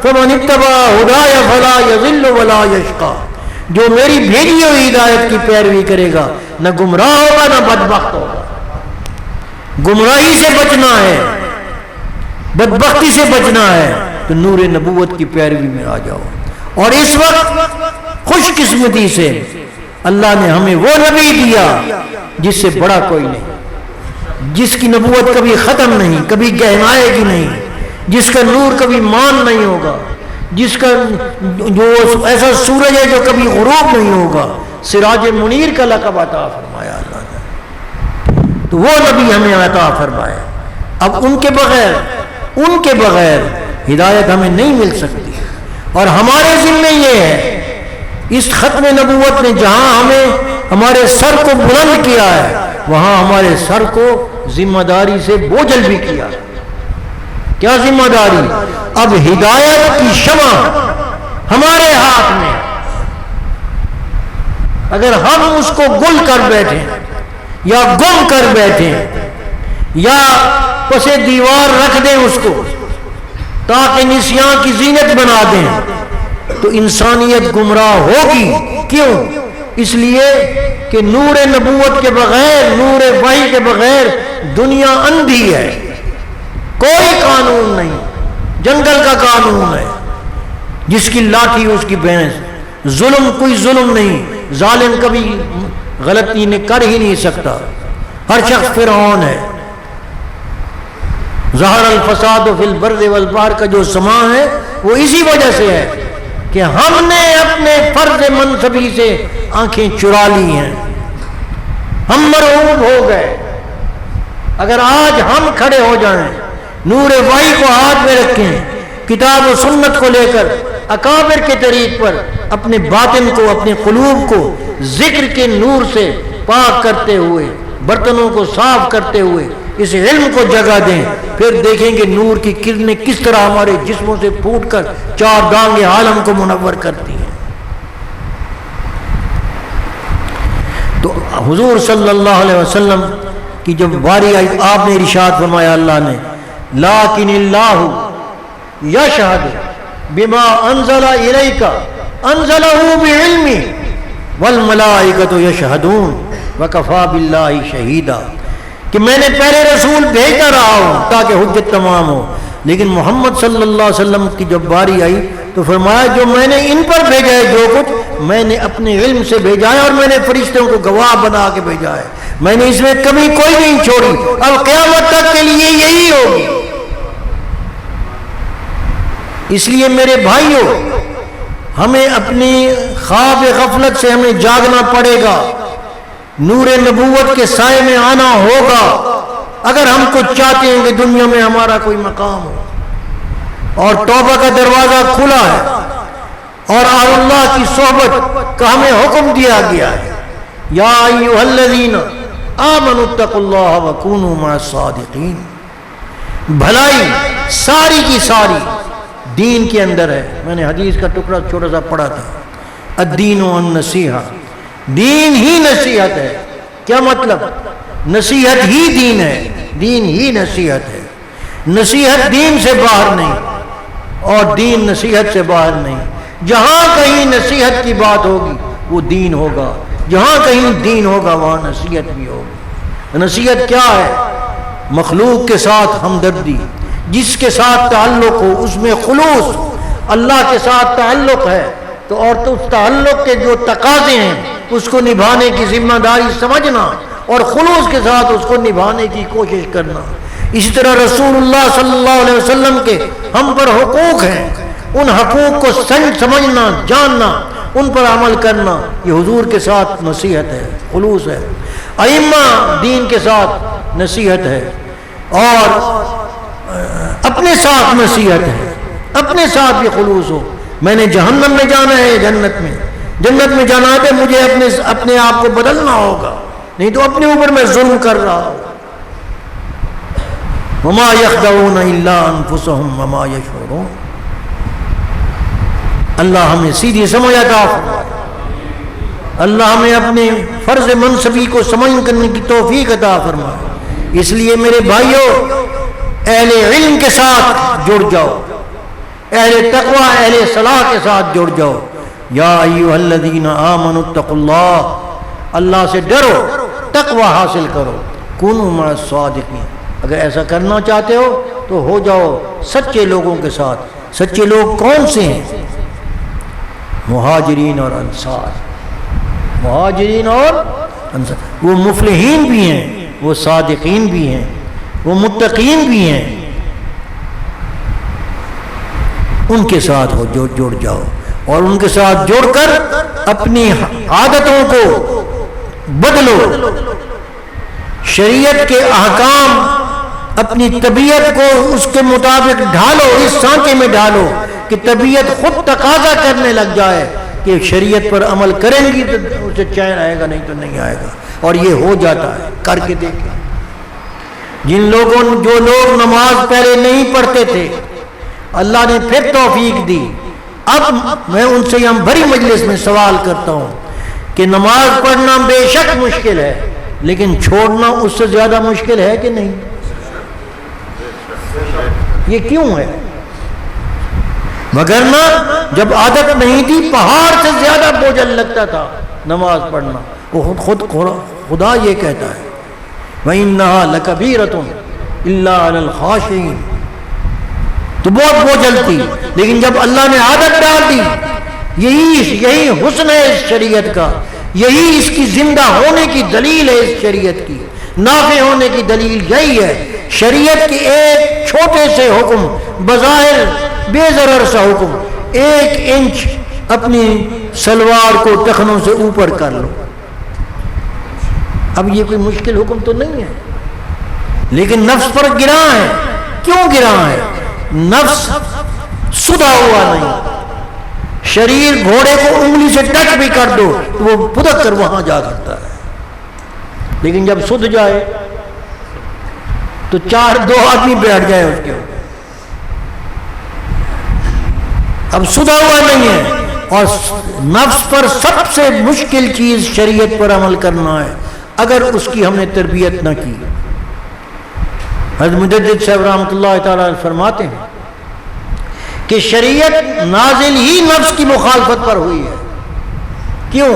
فمن اتبع ھدایا فلا یضل ولا یشقی، جو میری بھیجی ہوئی ہدایت کی پیروی کرے گا نہ گمراہ ہوگا نہ بدبخت ہوگا۔ گمراہی سے بچنا ہے، بدبختی سے بچنا ہے تو نور نبوت کی پیروی میں آ جاؤ۔ اور اس وقت خوش قسمتی سے اللہ نے ہمیں وہ نبی دیا جس سے بڑا کوئی نہیں، جس کی نبوت کبھی ختم نہیں، کبھی گہرائے گی نہیں، جس کا نور کبھی مان نہیں ہوگا، جس کا جو ایسا سورج ہے جو کبھی غروب نہیں ہوگا، سراج منیر کا لقب عطا فرمایا اللہ نے، تو وہ نبی ہمیں عطا فرمایا۔ اب ان کے بغیر ہدایت ہمیں نہیں مل سکتی، اور ہمارے ذمہ یہ ہے، اس ختم نبوت نے جہاں ہمارے سر کو بلند کیا ہے، وہاں ہمارے سر کو ذمہ داری سے بوجھل بھی کیا۔ کیا ذمہ داری؟ اب ہدایت کی شمع ہمارے ہاتھ میں، اگر ہم اس کو گل کر بیٹھیں یا گم کر بیٹھیں یا پسے دیوار رکھ دیں اس کو تاکہ نسیان کی زینت بنا دیں، تو انسانیت گمراہ ہوگی۔ کیوں؟ اس لیے کہ نور نبوت کے بغیر، نور وحی کے بغیر دنیا اندھی ہے، کوئی قانون نہیں، جنگل کا قانون ہے، جس کی لاٹھی اس کی بھینس، ظلم کوئی ظلم نہیں، ظالم کبھی غلطی نے کر ہی نہیں سکتا، ہر شخص فرعون ہے۔ ظہر الفساد فی البر والبحر کا جو سما ہے وہ اسی وجہ سے ہے کہ ہم نے اپنے فرض منصبی سے آنکھیں چرا لی ہیں، ہم مرعوب ہو گئے۔ اگر آج ہم کھڑے ہو جائیں، نور وحی کو ہاتھ میں رکھیں، کتاب و سنت کو لے کر اکابر کے طریق پر اپنے باطن کو، اپنے قلوب کو ذکر کے نور سے پاک کرتے ہوئے، برتنوں کو صاف کرتے ہوئے اس علم کو جگہ دیں، پھر دیکھیں گے نور کی کرنیں کس طرح ہمارے جسموں سے پھوٹ کر چار دانگے عالم کو منور کرتی ہیں۔ تو حضور صلی اللہ علیہ وسلم کی جب باری آئی، آپ نے ارشاد فرمایا اللہ نے، لیکن اللہ یشہد بما انزل الیک انزلہ بعلمہ والملائکۃ یشہدون وکفی باللہ شہیدا، کہ میں نے پہلے رسول بھیجتا رہا ہوں تاکہ حجت تمام ہو، لیکن محمد صلی اللہ علیہ وسلم کی جب باری آئی تو فرمایا جو میں نے ان پر بھیجا ہے، جو کچھ میں نے اپنے علم سے بھیجا ہے، اور میں نے فرشتوں کو گواہ بنا کے بھیجا ہے، میں نے اس میں کمی کوئی نہیں چھوڑی، اب قیامت تک کے لیے یہی ہوگی۔ اس لیے میرے بھائیوں، ہمیں اپنی خواب غفلت سے ہمیں جاگنا پڑے گا، نور نبوت کے سائے میں آنا ہوگا، اگر ہم کچھ چاہتے ہیں کہ دنیا میں ہمارا کوئی مقام ہو۔ اور توبہ کا دروازہ کھلا ہے، اور اللہ کی صحبت کا ہمیں حکم دیا گیا ہے، یا ایھا الذین آمنوا اتقوا اللہ وکونوا مع الصادقین۔ بھلائی ساری کی ساری دین کے اندر ہے۔ میں نے حدیث کا ٹکڑا چھوٹا سا پڑھا تھا، الدین النصیحہ، دین ہی نصیحت ہے۔ کیا مطلب؟ نصیحت ہی دین ہے، دین ہی نصیحت ہے، نصیحت دین سے باہر نہیں، اور دین نصیحت سے باہر نہیں۔ جہاں کہیں نصیحت کی بات ہوگی وہ دین ہوگا، جہاں کہیں دین ہوگا وہاں نصیحت بھی ہوگی۔ نصیحت کیا ہے؟ مخلوق کے ساتھ ہمدردی، جس کے ساتھ تعلق ہو اس میں خلوص، اللہ کے ساتھ تعلق ہے تو اور تو اس تعلق کے جو تقاضے ہیں اس کو نبھانے کی ذمہ داری سمجھنا، اور خلوص کے ساتھ اس کو نبھانے کی کوشش کرنا۔ اسی طرح رسول اللہ صلی اللہ علیہ وسلم کے ہم پر حقوق ہیں، ان حقوق کو سمجھنا، جاننا، ان پر عمل کرنا، یہ حضور کے ساتھ نصیحت ہے، خلوص ہے۔ ائمہ دین کے ساتھ نصیحت ہے، اور اپنے ساتھ نصیحت ہے، اپنے ساتھ بھی خلوص ہو۔ میں نے جہنم میں جانا ہے، جنت میں جانا ہے، تو مجھے اپنے آپ کو بدلنا ہوگا، نہیں تو اپنے اوپر میں ظلم کر رہا ہوں۔ وما یخدعون الا انفسهم وما یشعرون۔ اللہ ہمیں سیدھی سمجھ عطا فرمائے، اللہ ہمیں اپنے فرض منصبی کو سمجھ کرنے کی توفیق عطا فرمائے۔ اس لیے میرے بھائیوں، اہل علم کے ساتھ جڑ جاؤ، اہل تقوی، اہل صلاح کے ساتھ جڑ جاؤ۔ یا ایھا الذین آمنوا اتقوا اللہ، اللہ سے ڈرو، تقوی حاصل کرو، کونوا مع الصادقین۔ اگر ایسا کرنا چاہتے ہو تو ہو جاؤ سچے لوگوں کے ساتھ۔ سچے لوگ کون سے ہیں؟ مہاجرین اور انصار۔ مہاجرین اور انصار، وہ مفلحین بھی ہیں، وہ صادقین بھی ہیں، وہ متقین بھی ہیں، ان کے ساتھ ہو جڑ جاؤ، اور ان کے ساتھ جڑ کر اپنی عادتوں کو بدلو، شریعت کے احکام اپنی طبیعت کو اس کے مطابق ڈھالو، اس سانچے میں ڈھالو کہ طبیعت خود تقاضا کرنے لگ جائے کہ شریعت پر عمل کریں گی تو اسے چین آئے گا، نہیں تو نہیں آئے گا، اور یہ ہو جاتا ہے۔ کر کے دیکھیں، جو لوگ نماز پہلے نہیں پڑھتے تھے، اللہ نے پھر توفیق دی، اب میں ان سے یہاں بھری مجلس میں سوال کرتا ہوں کہ نماز پڑھنا بے شک مشکل ہے، لیکن چھوڑنا اس سے زیادہ مشکل ہے کہ نہیں؟ یہ کیوں ہے؟ وگرنہ جب عادت نہیں تھی پہاڑ سے زیادہ بوجھل لگتا تھا نماز پڑھنا۔ وہ خدا یہ کہتا ہے وَإِنَّهَا لَكَبِيرَةٌ إِلَّا عَلَى الْخَاشِعِينَ، تو بہت بوجھل تھی، لیکن جب اللہ نے عادت ڈال دی، یہی حسن ہے اس شریعت کا، یہی اس کی زندہ ہونے کی دلیل ہے، اس شریعت کی نافع ہونے کی دلیل یہی ہے۔ شریعت کے ایک چھوٹے سے حکم، بظاہر بے ضرر سا حکم، 1 انچ اپنی سلوار کو ٹخنوں سے اوپر کر لو، اب یہ کوئی مشکل حکم تو نہیں ہے، لیکن نفس پر گراں ہے۔ کیوں گراں ہے؟ نفس سدھا ہوا نہیں، شریر گھوڑے کو انگلی سے ٹچ بھی کر دو تو وہ پھدک کر وہاں جا کرتا ہے، لیکن جب سدھ جائے تو 2 آدمی بیٹھ جائے اس کے اوپر، اب سدھا ہوا نہیں ہے۔ اور نفس پر سب سے مشکل چیز شریعت پر عمل کرنا ہے، اگر اس کی ہم نے تربیت نہ کی۔ حضرت مجدد صاحب رحمۃ اللہ تعالیٰ فرماتے ہیں کہ شریعت نازل ہی نفس کی مخالفت پر ہوئی ہے۔ کیوں؟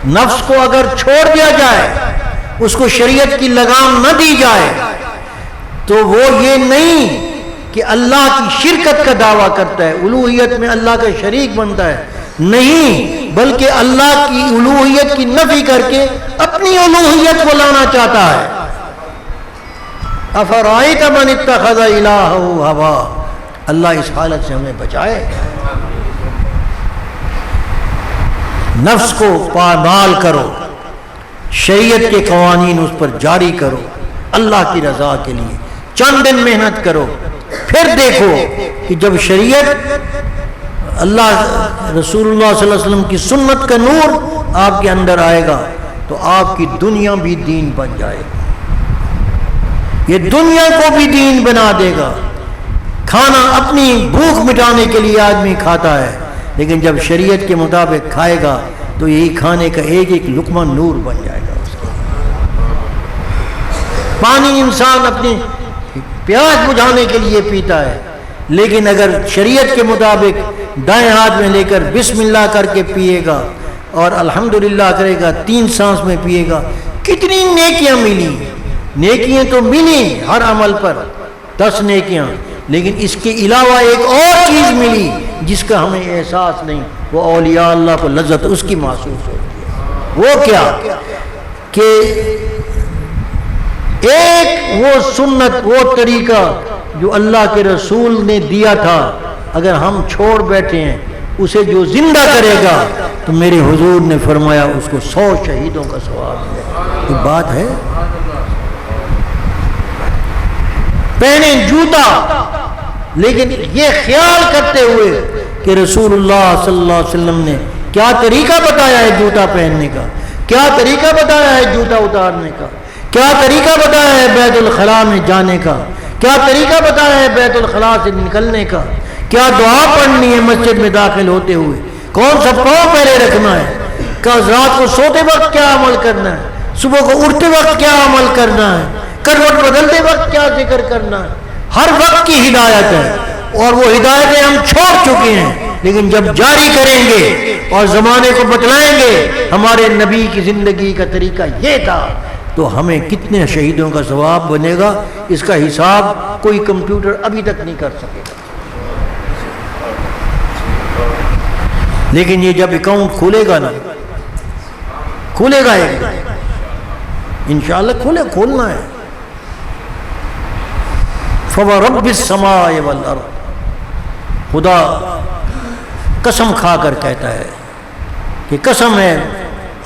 نفس کو اگر چھوڑ دیا جائے، اس کو شریعت کی لگام نہ دی جائے، تو وہ یہ نہیں کہ اللہ کی شرکت کا دعویٰ کرتا ہے، الوہیت میں اللہ کا شریک بنتا ہے، نہیں، بلکہ اللہ کی الوہیت کی نفی کر کے اپنی الوہیت کو لانا چاہتا ہے۔ افرائیت من اتخذ الہہ ہوا، اللہ اس حالت سے ہمیں بچائے۔ نفس کو پامال کرو، شریعت کے قوانین اس پر جاری کرو، اللہ کی رضا کے لیے چند دن محنت کرو، پھر دیکھو کہ جب شریعت اللہ رسول اللہ صلی اللہ علیہ وسلم کی سنت کا نور آپ کے اندر آئے گا تو آپ کی دنیا بھی دین بن جائے گا، یہ دنیا کو بھی دین بنا دے گا۔ کھانا اپنی بھوک مٹانے کے لیے آدمی کھاتا ہے، لیکن جب شریعت کے مطابق کھائے گا تو یہی کھانے کا ایک لقمہ نور بن جائے گا اس کا۔ پانی انسان اپنی پیاس بجھانے کے لیے پیتا ہے، لیکن اگر شریعت کے مطابق دائیں ہاتھ میں لے کر بسم اللہ کر کے پیے گا اور الحمدللہ کرے گا، 3 سانس میں پیے گا، کتنی نیکیاں ملی۔ نیکیاں تو ملی ہر عمل پر 10 نیکیاں، لیکن اس کے علاوہ ایک اور چیز ملی جس کا ہمیں احساس نہیں، وہ اولیاء اللہ کو لذت اس کی محسوس ہوتی ہے۔ وہ کیا کہ ایک وہ سنت، وہ طریقہ جو اللہ کے رسول نے دیا تھا، اگر ہم چھوڑ بیٹھے ہیں، اسے جو زندہ کرے گا تو میرے حضور نے فرمایا اس کو 100 شہیدوں کا ثواب ملے گا۔ یہ بات ہے۔ پہنے جوتا، لیکن یہ خیال کرتے ہوئے کہ رسول اللہ صلی اللہ علیہ وسلم نے کیا طریقہ بتایا ہے جوتا پہننے کا، کیا طریقہ بتایا ہے جوتا اتارنے کا، کیا طریقہ بتایا ہے بیت الخلاء میں جانے کا، کیا طریقہ بتایا ہے بیت الخلاء سے نکلنے کا، کیا دعا پڑھنی ہے مسجد میں داخل ہوتے ہوئے، کون سا پاؤں پہلے رکھنا ہے، رات کو سوتے وقت کیا عمل کرنا ہے، صبح کو اٹھتے وقت کیا عمل کرنا ہے، کروٹ بدلتے وقت کیا ذکر کرنا ہے، ہر وقت کی ہدایت ہے، اور وہ ہدایتیں ہم چھوڑ چکے ہیں، لیکن جب جاری کریں گے اور زمانے کو بتلائیں گے ہمارے نبی کی زندگی کا طریقہ یہ تھا، تو ہمیں کتنے شہیدوں کا ثواب بنے گا اس کا حساب کوئی کمپیوٹر ابھی تک نہیں کر سکے گا۔ لیکن یہ جب اکاؤنٹ کھولے گا نا کھولے گا ایک انشاءاللہ کھولنا ہے. فَوَرَبِّ السَّمَاءِ وَالْأَرْضِ، خدا قسم کھا کر کہتا ہے کہ قسم ہے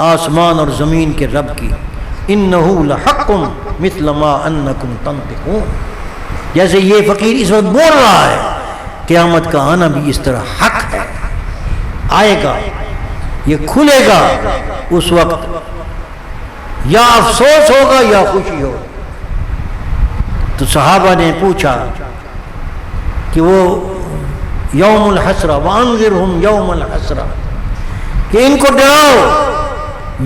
آسمان اور زمین کے رب کی، إِنَّهُ لَحَقٌّ مِثْلَ مَا أَنَّكُمْ تَنطِقُونَ، جیسے یہ فقیر اس وقت بول رہا ہے قیامت کا آنا بھی اس طرح حق ہے، آئے گا، یہ کھلے گا. اس وقت یا افسوس ہوگا یا خوشی ہوگا. تو صحابہ نے پوچھا کہ وہ یوم الحسرہ وانذرہم یوم الحسرہ، کہ ان کو ڈراؤ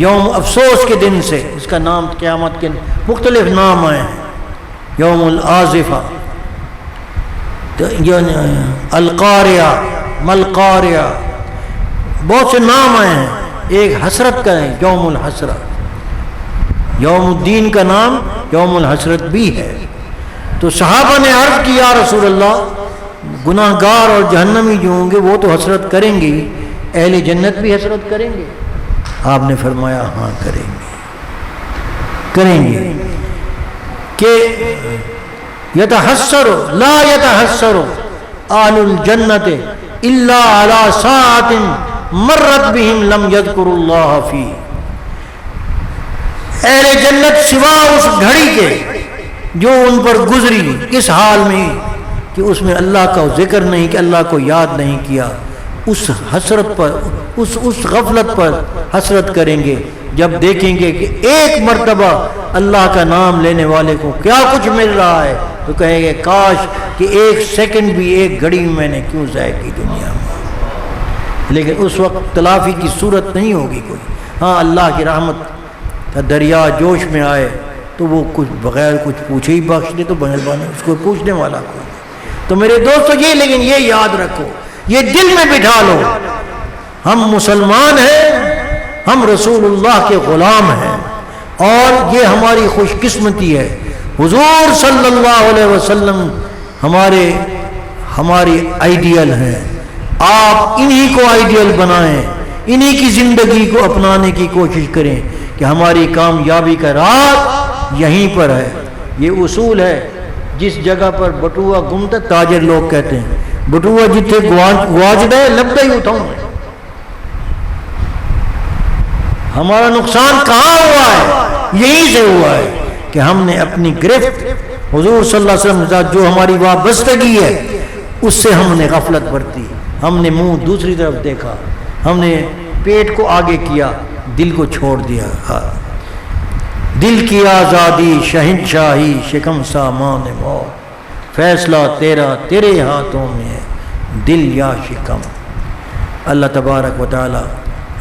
یوم افسوس کے دن سے. اس کا نام قیامت کے مختلف نام آئے ہیں، یوم الآزفہ، القاریہ، ملقاریہ، بہت سے نام آئے ہیں. ایک حسرت کا ہے یوم الحسرہ، یوم الدین کا نام یوم الحسرت بھی ہے. تو صحابہ نے عرض کی یا رسول اللہ گناہ گار اور جہنمی جو ہوں گے وہ تو حسرت کریں گے، اہل جنت بھی حسرت کریں گے؟ آپ نے فرمایا ہاں کریں گے کہ یتحسر لا یتحسر آل الجنت الا علی ساعت مرت بہم لم یذکروا اللہ فی، اہل جنت سوا اس گھڑی کے جو ان پر گزری اس حال میں کہ اس میں اللہ کا ذکر نہیں، کہ اللہ کو یاد نہیں کیا، اس حسرت پر اس غفلت پر حسرت کریں گے جب دیکھیں گے کہ ایک مرتبہ اللہ کا نام لینے والے کو کیا کچھ مل رہا ہے، تو کہیں گے کاش کہ ایک سیکنڈ بھی ایک گھڑی میں نے کیوں ضائع کی دنیا میں. لیکن اس وقت تلافی کی صورت نہیں ہوگی کوئی. ہاں اللہ کی رحمت کا دریا جوش میں آئے تو وہ کچھ بغیر کچھ پوچھے ہی بخش دے تو مہربانی، اس کو پوچھنے والا کوئی. تو میرے دوستو لیکن یہ یاد رکھو، یہ دل میں بٹھا لو، ہم مسلمان ہیں، ہم رسول اللہ کے غلام ہیں، اور یہ ہماری خوش قسمتی ہے. حضور صلی اللہ علیہ وسلم ہماری آئیڈیل ہیں. آپ انہی کو آئیڈیل بنائیں، انہی کی زندگی کو اپنانے کی کوشش کریں کہ ہماری کامیابی کا راز یہیں پر ہے. یہ اصول ہے، جس جگہ پر بٹوا گمتا تاجر لوگ کہتے ہیں بٹوا جتھے گواچ گئے لبدا ہی اٹھاؤں. ہمارا نقصان کہاں ہوا ہے؟ یہیں سے ہوا ہے کہ ہم نے اپنی گرفت حضور صلی اللہ علیہ وسلم کے ساتھ جو ہماری وابستگی ہے اس سے ہم نے غفلت برتی، ہم نے منہ دوسری طرف دیکھا، ہم نے پیٹ کو آگے کیا، دل کو چھوڑ دیا. دل کی آزادی شہنشاہی شکم سامان موت، فیصلہ تیرا تیرے ہاتھوں میں ہے دل یا شکم. اللہ تبارک و تعالی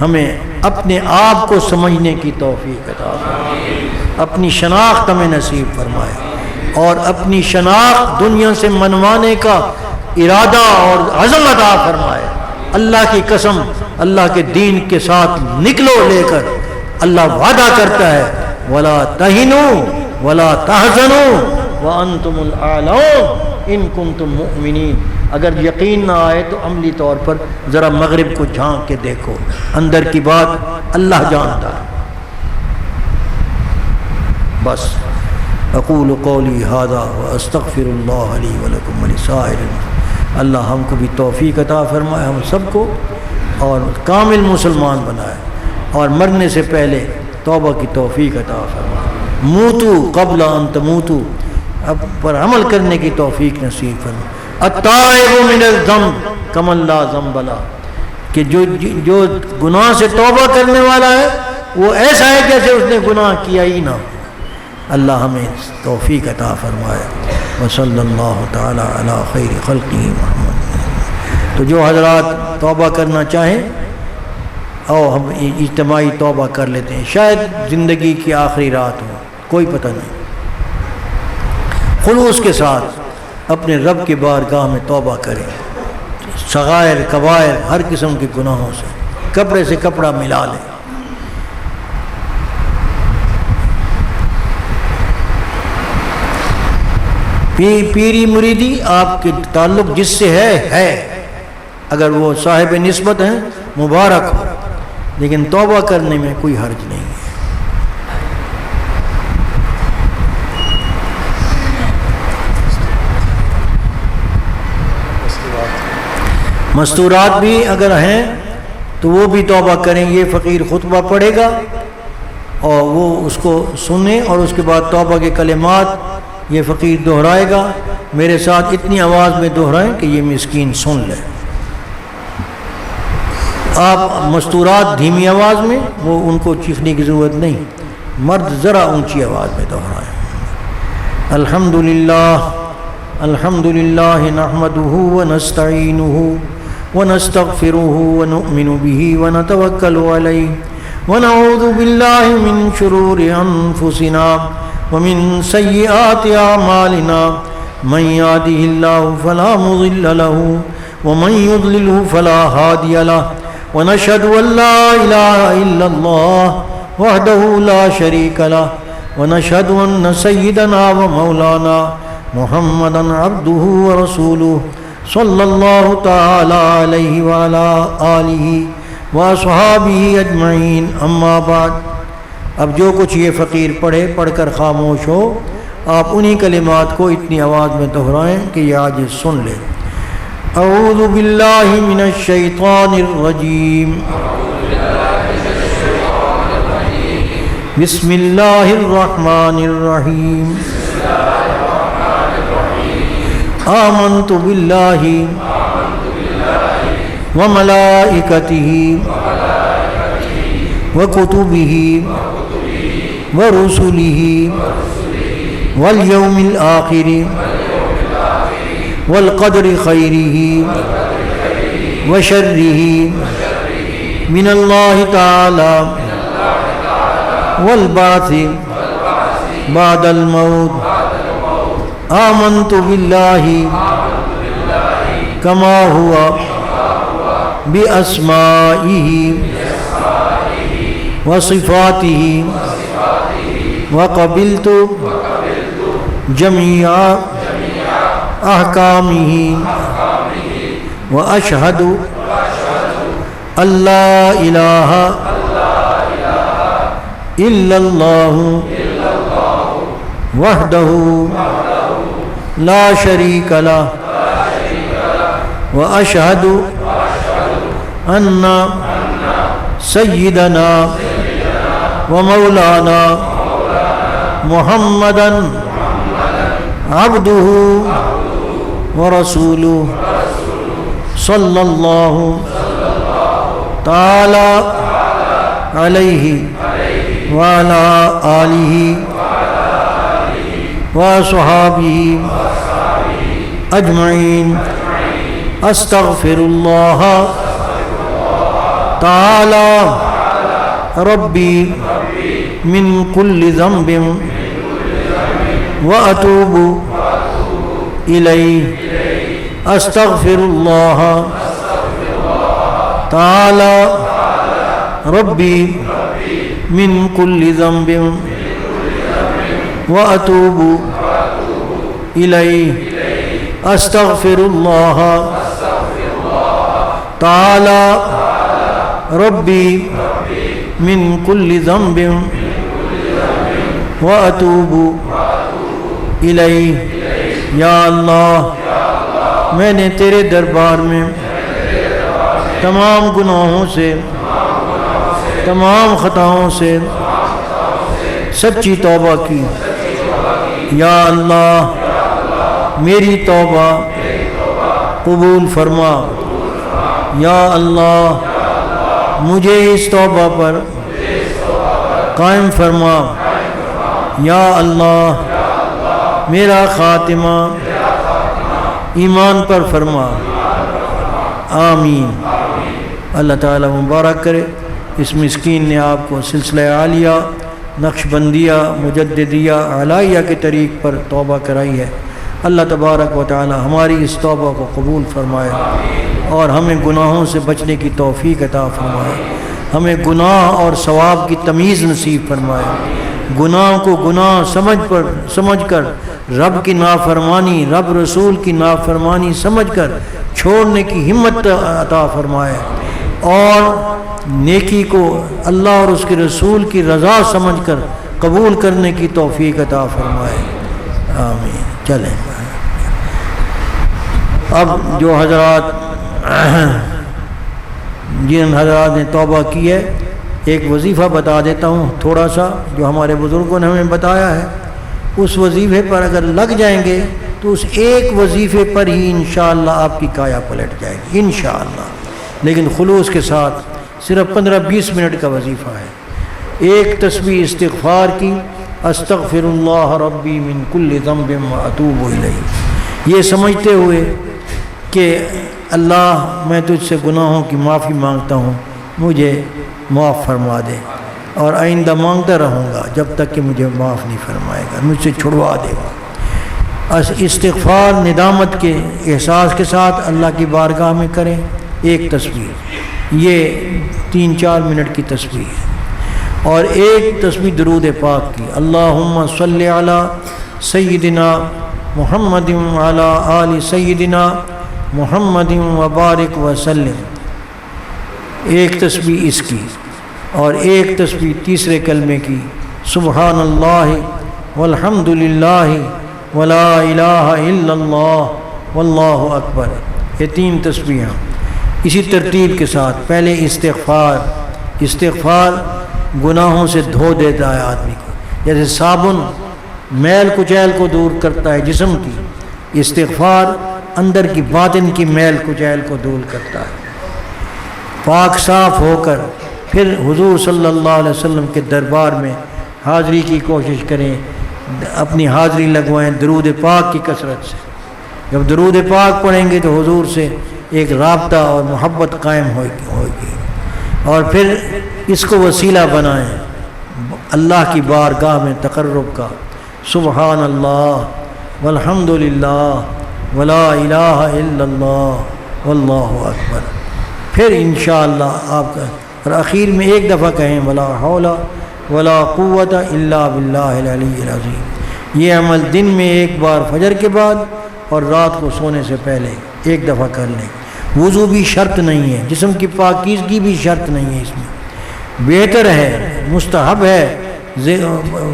ہمیں اپنے آپ کو سمجھنے کی توفیق عطا فرمائے، اپنی شناخت ہمیں نصیب فرمائے، اور اپنی شناخت دنیا سے منوانے کا ارادہ اور عزم عطا فرمائے. اللہ کی قسم، اللہ کے دین کے ساتھ نکلو لے کر. اللہ وعدہ کرتا ہے وَلَا تَهِنُوا وَلَا تَحْزَنُوا وَأَنْتُمُ الْأَعْلَوْنَ إِن كُنتُم مُؤْمِنِينَ. اگر یقین نہ آئے تو عملی طور پر ذرا مغرب کو جھانک کے دیکھو، اندر کی بات اللہ جانتا ہے. بس اقول قولی ھذا واستغفر اللہ لی ولکم ولسائر. اللہ ہم کو بھی توفیق عطا فرمائے، ہم سب کو، اور کامل مسلمان بنائے، اور مرنے سے پہلے توبہ کی توفیق عطا فرمائے. موتو قبل ان تموتو، اب پر عمل کرنے کی توفیق نصیب فرمائے. التائب من الذنب کمن لا ذنب لہ، کہ جو گناہ سے توبہ کرنے والا ہے وہ ایسا ہے جیسے اس نے گناہ کیا ہی نہ. اللہ ہمیں توفیق عطا فرمائے. وصلی اللہ تعالی علی خیر خلقہ محمد. تو جو حضرات توبہ کرنا چاہیں اور ہم اجتماعی توبہ کر لیتے ہیں، شاید زندگی کی آخری رات ہو، کوئی پتہ نہیں. خلوص کے ساتھ اپنے رب کی بارگاہ میں توبہ کریں، صغائر کبائر ہر قسم کے گناہوں سے کپڑے سے کپڑا ملا لیں. پیری مریدی آپ کے تعلق جس سے ہے، اگر وہ صاحب نسبت ہیں مبارک ہو، لیکن توبہ کرنے میں کوئی حرج نہیں ہے۔ مستورات بھی اگر ہیں تو وہ بھی توبہ کریں۔ یہ فقیر خطبہ پڑھے گا اور وہ اس کو سنیں، اور اس کے بعد توبہ کے کلمات یہ فقیر دہرائے گا۔ میرے ساتھ اتنی آواز میں دہرائیں کہ یہ مسکین سن لے۔ آپ مستورات دھیمی آواز میں، وہ ان کو چیخنے کی ضرورت نہیں، مرد ذرا اونچی آواز میں دہرائیں۔ الحمدللہ الحمدللہ نحمدہ ونستعینہ ونستغفرہ ونؤمن بہ ونتوکل علیہ ونعوذ باللہ من شرور انفسنا ومن سیئات اعمالنا من یہدہ اللہ فلا مضل لہ ومن یضللہ فلا ہادی لہ ونشہد ان لا الہ الا اللہ وحدہ لا شریک لہ ونشہد ان سیدنا ومولانا محمدا عبدہ ورسولہ صلی اللہ تعالی علیہ وعلا آلہ واصحابہ اجمعین، اما بعد۔ اب جو کچھ یہ فقیر پڑھے پڑھ کر خاموش ہو، آپ انہی کلمات کو اتنی آواز میں دہرائیں کہ یہ عاجز سن لے۔ اعوذ باللہ من الشیطان الرجیم، بسم اللہ الرحمن الرحیم، آمنت باللہ وملائکتہ وکتبہ ورسلہ والیوم الآخر والقدر خیرہ وشرہ من اللہ تعالی والبعث بعد الموت۔ آمنت باللہ کما ہوا بأسمائہ وصفاتہ وقبلت جمیع احکامہ واشہد ان لا الہ الا اللہ وحدہ لا شریک لہ واشہد ان سیدنا ومولانا محمدا عبدہ ورسولہ صلی اللہ تعالی علیہ وعلا آلہ وصحابہ اجمعین۔ استغفر اللہ تعالی ربی من کل ذنب واتوب الیہ۔ استغفر اللہ تعالی ربی من کل ذنب واتوب الیہ۔ استغفر اللہ تعالی ربی من کل ذنب واتوب الیہ۔ یا اللہ، میں نے تیرے دربار میں تمام گناہوں سے، تمام خطاؤں سے سچی توبہ کی۔ یا اللہ، میری توبہ قبول فرما۔ یا اللہ، مجھے اس توبہ پر قائم فرما۔ یا اللہ، میرا خاتمہ ایمان پر فرما۔ آمین۔ اللہ تعالیٰ مبارک کرے۔ اس مسکین نے آپ کو سلسلہ عالیہ، نقشبندیہ، مجددیہ، علائیہ کے طریق پر توبہ کرائی ہے۔ اللہ تبارک و تعالی ہماری اس توبہ کو قبول فرمائے اور ہمیں گناہوں سے بچنے کی توفیق عطا فرمائے۔ ہمیں گناہ اور ثواب کی تمیز نصیب فرمائے۔ گناہ کو گناہ سمجھ کر رب کی نافرمانی، رب رسول کی نافرمانی سمجھ کر چھوڑنے کی ہمت عطا فرمائے، اور نیکی کو اللہ اور اس کے رسول کی رضا سمجھ کر قبول کرنے کی توفیق عطا فرمائے، آمین۔ چلیں اب جو حضرات جن حضرات نے توبہ کی ہے، ایک وظیفہ بتا دیتا ہوں تھوڑا سا، جو ہمارے بزرگوں نے ہمیں بتایا ہے۔ اس وظیفے پر اگر لگ جائیں گے تو اس ایک وظیفے پر ہی انشاءاللہ آپ کی کایا پلٹ جائے گی انشاءاللہ، لیکن خلوص کے ساتھ۔ صرف 15-20 منٹ کا وظیفہ ہے۔ ایک تسبیح استغفار کی، استغفر اللہ ربی من کل ذنب واتوب الیہ، یہ سمجھتے ہوئے کہ اللہ میں تجھ سے گناہوں کی معافی مانگتا ہوں، مجھے معاف فرما دے، اور آئندہ مانگتا رہوں گا جب تک کہ مجھے معاف نہیں فرمائے گا، مجھ سے چھڑوا دے گا۔ استغفار ندامت کے احساس کے ساتھ اللہ کی بارگاہ میں کریں۔ ایک تسبیح، یہ 3-4 منٹ کی تسبیح ہے، اور ایک تسبیح درود پاک کی، اللہم صلی علی سیدنا محمد وعلی آل سیدنا محمد وبارک وسلم، ایک تسبیح اس کی، اور ایک تسبیح تیسرے کلمے کی، سبحان اللہ والحمد للہ ولا الہ الا اللہ واللہ اکبر۔ یہ 3 تسبیحاں اسی ترتیب کے ساتھ۔ پہلے استغفار گناہوں سے دھو دیتا ہے آدمی کو، جیسے صابن میل کچیل کو دور کرتا ہے جسم کی، استغفار اندر کی باطن کی میل کچیل کو دور کرتا ہے۔ پاک صاف ہو کر پھر حضور صلی اللہ علیہ وسلم کے دربار میں حاضری کی کوشش کریں، اپنی حاضری لگوائیں درود پاک کی کثرت سے۔ جب درود پاک پڑھیں گے تو حضور سے ایک رابطہ اور محبت قائم ہوگی، اور پھر اس کو وسیلہ بنائیں اللہ کی بارگاہ میں تقرب کا، سبحان اللہ والحمد للہ ولا الہ الا اللہ واللہ اکبر۔ پھر انشاءاللہ آپ کا، اور اخیر میں ایک دفعہ کہیں ولا حول ولا قوت الا باللہ العلی العظیم۔ یہ عمل دن میں ایک بار فجر کے بعد اور رات کو سونے سے پہلے ایک دفعہ کر لیں۔ وضو بھی شرط نہیں ہے، جسم کی پاکیزگی بھی شرط نہیں ہے، اس میں بہتر ہے، مستحب ہے،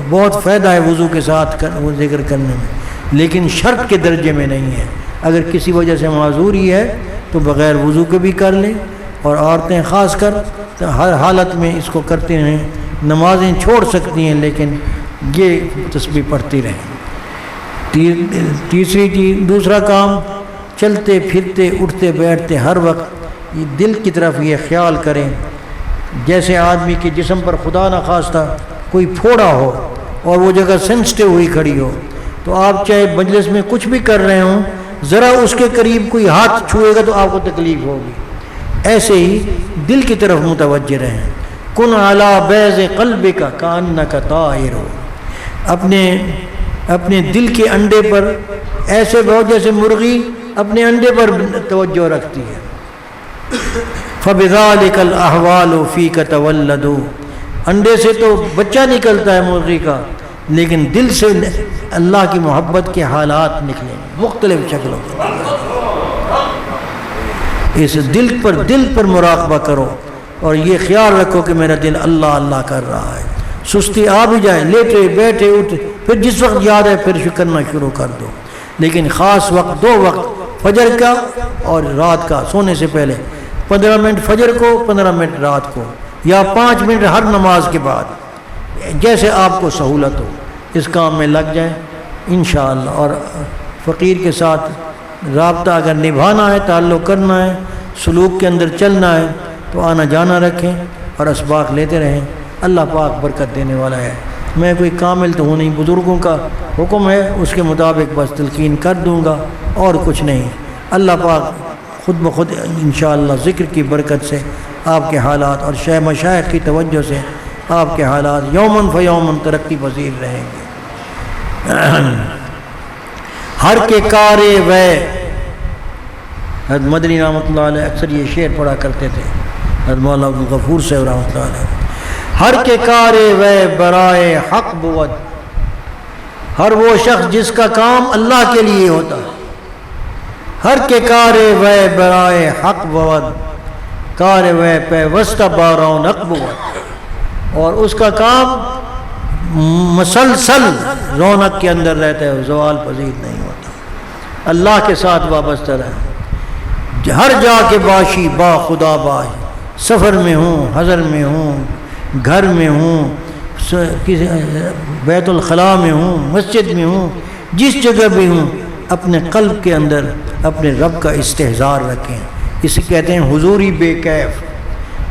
بہت فائدہ ہے وضو کے ساتھ وہ ذکر کرنے میں، لیکن شرط کے درجے میں نہیں ہے۔ اگر کسی وجہ سے معذوری ہے تو بغیر وضو کے بھی کر لیں، اور عورتیں خاص کر ہر حالت میں اس کو کرتے رہیں، نمازیں چھوڑ سکتی ہیں لیکن یہ تسبیح پڑھتی رہیں۔ تیسری چیز، دوسرا کام، چلتے پھرتے اٹھتے بیٹھتے ہر وقت یہ دل کی طرف یہ خیال کریں، جیسے آدمی کے جسم پر خدا نخواستہ کوئی پھوڑا ہو اور وہ جگہ سینسٹیو ہوئی کھڑی ہو، تو آپ چاہے مجلس میں کچھ بھی کر رہے ہوں، ذرا اس کے قریب کوئی ہاتھ چھوئے گا تو آپ کو تکلیف ہوگی۔ ایسے ہی دل کی طرف متوجہ رہیں، کن علی بیض قلبک کانک طائر، اپنے دل کے انڈے پر ایسے بہت جیسے مرغی اپنے انڈے پر توجہ رکھتی ہے۔ فبذالک الاحوال فیک تولد، انڈے سے تو بچہ نکلتا ہے مرغی کا، لیکن دل سے اللہ کی محبت کے حالات نکلیں مختلف شکلوں میں۔ اس دل پر مراقبہ کرو، اور یہ خیال رکھو کہ میرا دل اللہ اللہ کر رہا ہے۔ سستی آ بھی جائے، لیٹے بیٹھے اٹھے، پھر جس وقت یاد ہے پھر کرنا شروع کر دو، لیکن خاص وقت، 2 وقت، فجر کا اور رات کا، سونے سے پہلے 15 منٹ فجر کو، 15 منٹ رات کو، یا 5 منٹ ہر نماز کے بعد، جیسے آپ کو سہولت ہو اس کام میں لگ جائیں انشاءاللہ۔ اور فقیر کے ساتھ رابطہ اگر نبھانا ہے، تعلق کرنا ہے، سلوک کے اندر چلنا ہے تو آنا جانا رکھیں اور اسباق لیتے رہیں۔ اللہ پاک برکت دینے والا ہے۔ میں کوئی کامل تو ہوں نہیں، بزرگوں کا حکم ہے، اس کے مطابق بس تلقین کر دوں گا اور کچھ نہیں۔ اللہ پاک خود بخود انشاءاللہ ذکر کی برکت سے آپ کے حالات اور مشائخ کی توجہ سے آپ کے حالات یومن فیومن ترقی پذیر رہیں گے۔ ہر کے کارے وے، حضرت مدنی رحمۃ اللہ علیہ اکثر یہ شعر پڑھا کرتے تھے، حضرت مولانا عبدالغفور صاحب رحمۃ اللہ علیہ، ہر کے کارے وے برائے حق بود، ہر وہ شخص جس کا کام اللہ کے لیے ہوتا ہے، ہر کے کارے وے برائے حق بود، کار وے پیوستہ بارون اقبوت، اور اس کا کام مسلسل رونق کے اندر رہتا ہے، زوال پذیر نہیں ہوتا، اللہ کے ساتھ وابستہ رہے، ہر جا کے باشی با خدا باش، سفر میں ہوں، حضر میں ہوں، گھر میں ہوں، کسی بیت الخلاء میں ہوں، مسجد میں ہوں، جس جگہ بھی ہوں، اپنے قلب کے اندر اپنے رب کا استحضار رکھیں۔ اسے کہتے ہیں حضوری بے کیف،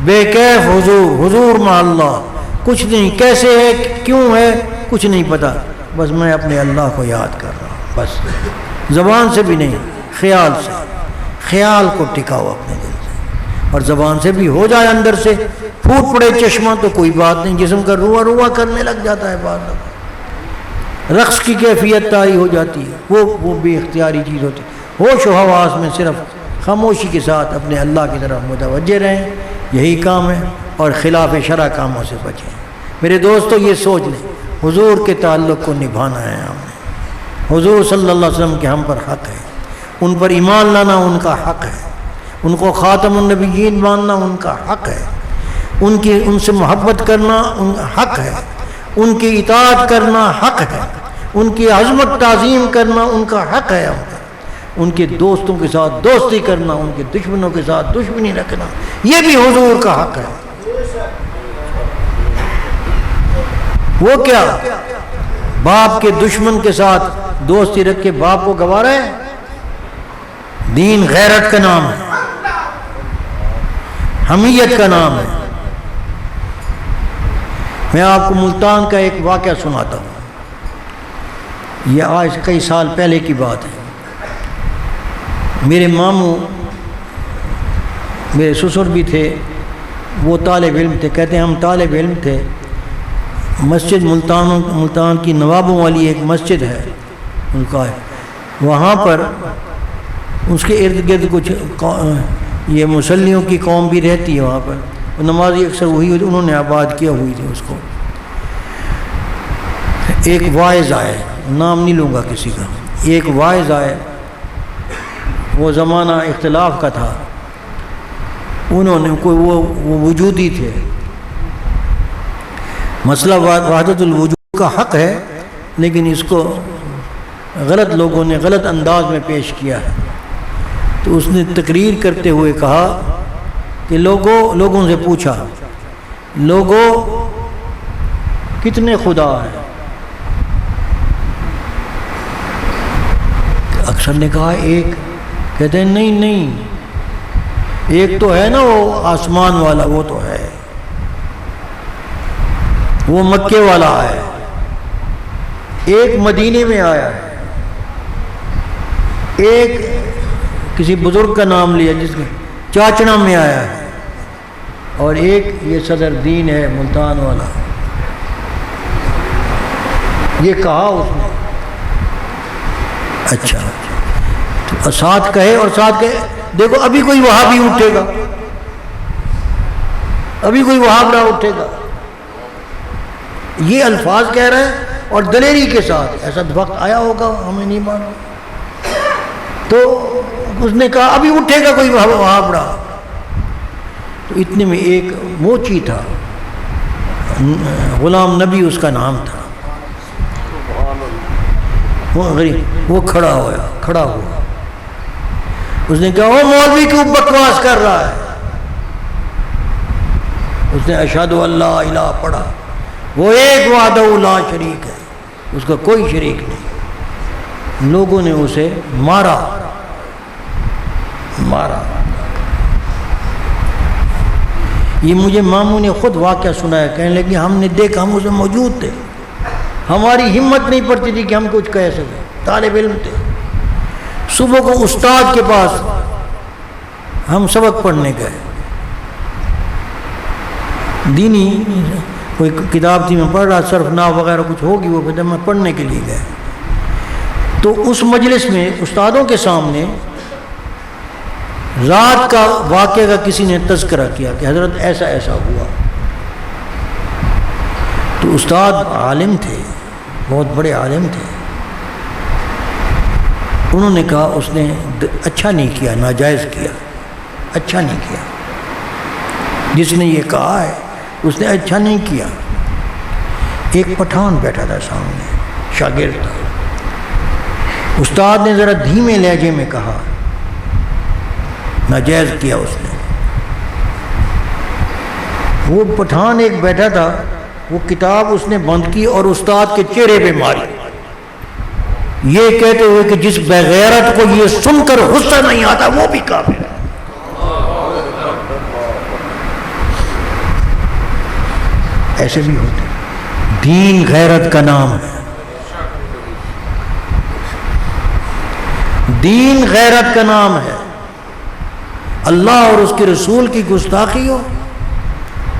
بے کیف حضور، حضور مع اللہ، کچھ نہیں، کیسے ہے، کیوں ہے، کچھ نہیں پتہ، بس میں اپنے اللہ کو یاد کر رہا ہوں، بس زبان سے بھی نہیں، خیال سے، خیال کو ٹکاؤ اپنے دل سے، اور زبان سے بھی ہو جائے، اندر سے پھوٹ پڑے چشمہ تو کوئی بات نہیں، جسم کا روا روا کرنے لگ جاتا ہے، بعد رقص کی کیفیت طاری ہو جاتی ہے، وہ بے اختیاری چیز ہوتی ہے۔ ہوش و حواس میں صرف خاموشی کے ساتھ اپنے اللہ کی طرف متوجہ رہیں، یہی کام ہے، اور خلاف شرع کاموں سے بچیں۔ میرے دوستو یہ سوچ لیں، حضور کے تعلق کو نبھانا ہے ہم نے، حضور صلی اللہ علیہ وسلم کے ہم پر حق ہے، ان پر ایمان لانا ان کا حق ہے، ان کو خاتم النبیین ماننا ان کا حق ہے، ان سے محبت کرنا ان کا حق ہے، ان کی اطاعت کرنا حق ہے، ان کی عظمت تعظیم کرنا ان کا حق ہے، ان کے دوستوں کے ساتھ دوستی کرنا، ان کے دشمنوں کے ساتھ دشمنی رکھنا، یہ بھی حضور کا حق ہے۔ وہ کیا باپ کے دشمن کے ساتھ دوستی رکھ کے باپ کو گوارا ہے؟ دین غیرت کا نام ہے، حمیت کا نام ہے۔ میں آپ کو ملتان کا ایک واقعہ سناتا ہوں، یہ آج کئی سال پہلے کی بات ہے۔ میرے ماموں، میرے سسر بھی تھے، وہ طالب علم تھے، کہتے ہیں ہم طالب علم تھے، مسجد ملتان کی نوابوں والی ایک مسجد ہے ان کا، وہاں پر اس کے ارد گرد کچھ یہ مسلیوں کی قوم بھی رہتی ہے وہاں پر، نمازی اکثر وہی ہوتی، انہوں نے آباد کیا ہوئی تھی اس کو۔ ایک واعظ آئے، نام نہیں لوں گا کسی کا، ایک واعظ آئے، وہ زمانہ اختلاف کا تھا، انہوں نے کوئی وہ وجودی تھے، مسئلہ وحدت الوجود کا حق ہے، لیکن اس کو غلط لوگوں نے غلط انداز میں پیش کیا ہے۔ تو اس نے تقریر کرتے ہوئے کہا کہ لوگوں سے پوچھا، لوگوں کتنے خدا ہیں؟ اکثر نے کہا ایک، کہتے ہیں نہیں، ایک تو ہے نا وہ آسمان والا، وہ تو ہے، وہ مکے والا ہے، ایک مدینے میں آیا ہے، ایک کسی بزرگ کا نام لیا جس کے چاچڑا میں آیا ہے، اور ایک یہ صدر دین ہے ملتان والا۔ یہ کہا اس نے، اچھا تو ساتھ کہے، اور ساتھ کہے دیکھو ابھی کوئی وہابی اٹھے گا، ابھی کوئی وہابڑا اٹھے گا، یہ الفاظ کہہ رہے ہیں، اور دلیری کے ساتھ، ایسا وقت آیا ہوگا ہمیں نہیں معلوم۔ تو اس نے کہا ابھی اٹھے گا کوئی وہابڑا، تو اتنے میں ایک موچی تھا، غلام نبی اس کا نام تھا، وہ کھڑا ہوا، اس نے کہا وہ مولوی کیوں بکواس کر رہا ہے؟ اس نے اشہد ان لا الہ پڑھا، وہ ایک وحدہ لا شریک ہے، اس کا کوئی شریک نہیں۔ لوگوں نے اسے مارا، یہ مجھے ماموں نے خود واقعہ سنایا، کہنے لگے ہم نے دیکھا، ہم اسے موجود تھے، ہماری ہمت نہیں پڑتی تھی کہ ہم کچھ کہہ سکیں، طالب علم تھے۔ صبح کو استاد کے پاس ہم سبق پڑھنے گئے، دینی کوئی کتاب تھی، میں پڑھ رہا، صرف ناو وغیرہ کچھ ہوگی، وہ کہتے میں پڑھنے کے لیے گئے۔ تو اس مجلس میں استادوں کے سامنے رات کا واقعہ کا کسی نے تذکرہ کیا کہ حضرت ایسا ایسا ہوا۔ تو استاد عالم تھے، بہت بڑے عالم تھے، انہوں نے کہا اس نے اچھا نہیں کیا، ناجائز کیا، اچھا نہیں کیا۔ جس نے یہ کہا ہے اس نے اچھا نہیں کیا۔ ایک پٹھان بیٹھا تھا سامنے، شاگرد تھا، استاد نے ذرا دھیمے لہجے میں کہا، ناجائز کیا اس نے۔ وہ پٹھان ایک بیٹھا تھا، وہ کتاب اس نے بند کی اور استاد کے چہرے پہ ماری، یہ کہتے ہوئے کہ جس بغیرت کو یہ سن کر غصہ نہیں آتا وہ بھی کافر ہے۔ ایسے بھی ہوتے ہیں۔ دین غیرت کا نام ہے، دین غیرت کا نام ہے۔ اللہ اور اس کے رسول کی گستاخی ہو۔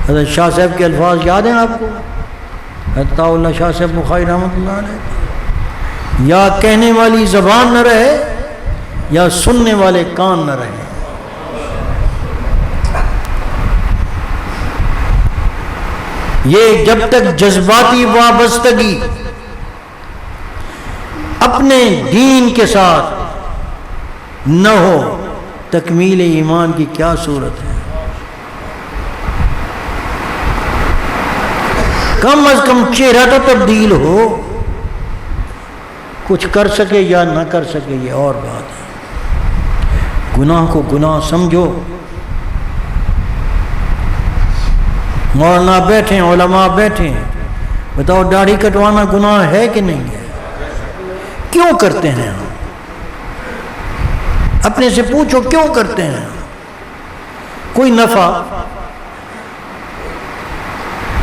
حضرت شاہ صاحب کے الفاظ یاد ہیں آپ کو؟ حضرت اللہ شاہ صاحب بخاری رحمۃ اللہ علیہ، یا کہنے والی زبان نہ رہے یا سننے والے کان نہ رہے۔ یہ جب تک جذباتی وابستگی اپنے دین کے ساتھ نہ ہو، تکمیل ایمان کی کیا صورت ہے؟ کم از کم چہرہ تو تبدیل ہو، کچھ کر سکے یا نہ کر سکے یہ اور بات ہے۔ گناہ کو گناہ سمجھو۔ مولانا بیٹھے، علماء بیٹھے، بتاؤ داڑھی کٹوانا گناہ ہے کہ نہیں ہے؟ کیوں کرتے ہیں ہم؟ اپنے سے پوچھو کیوں کرتے ہیں؟ کوئی نفع،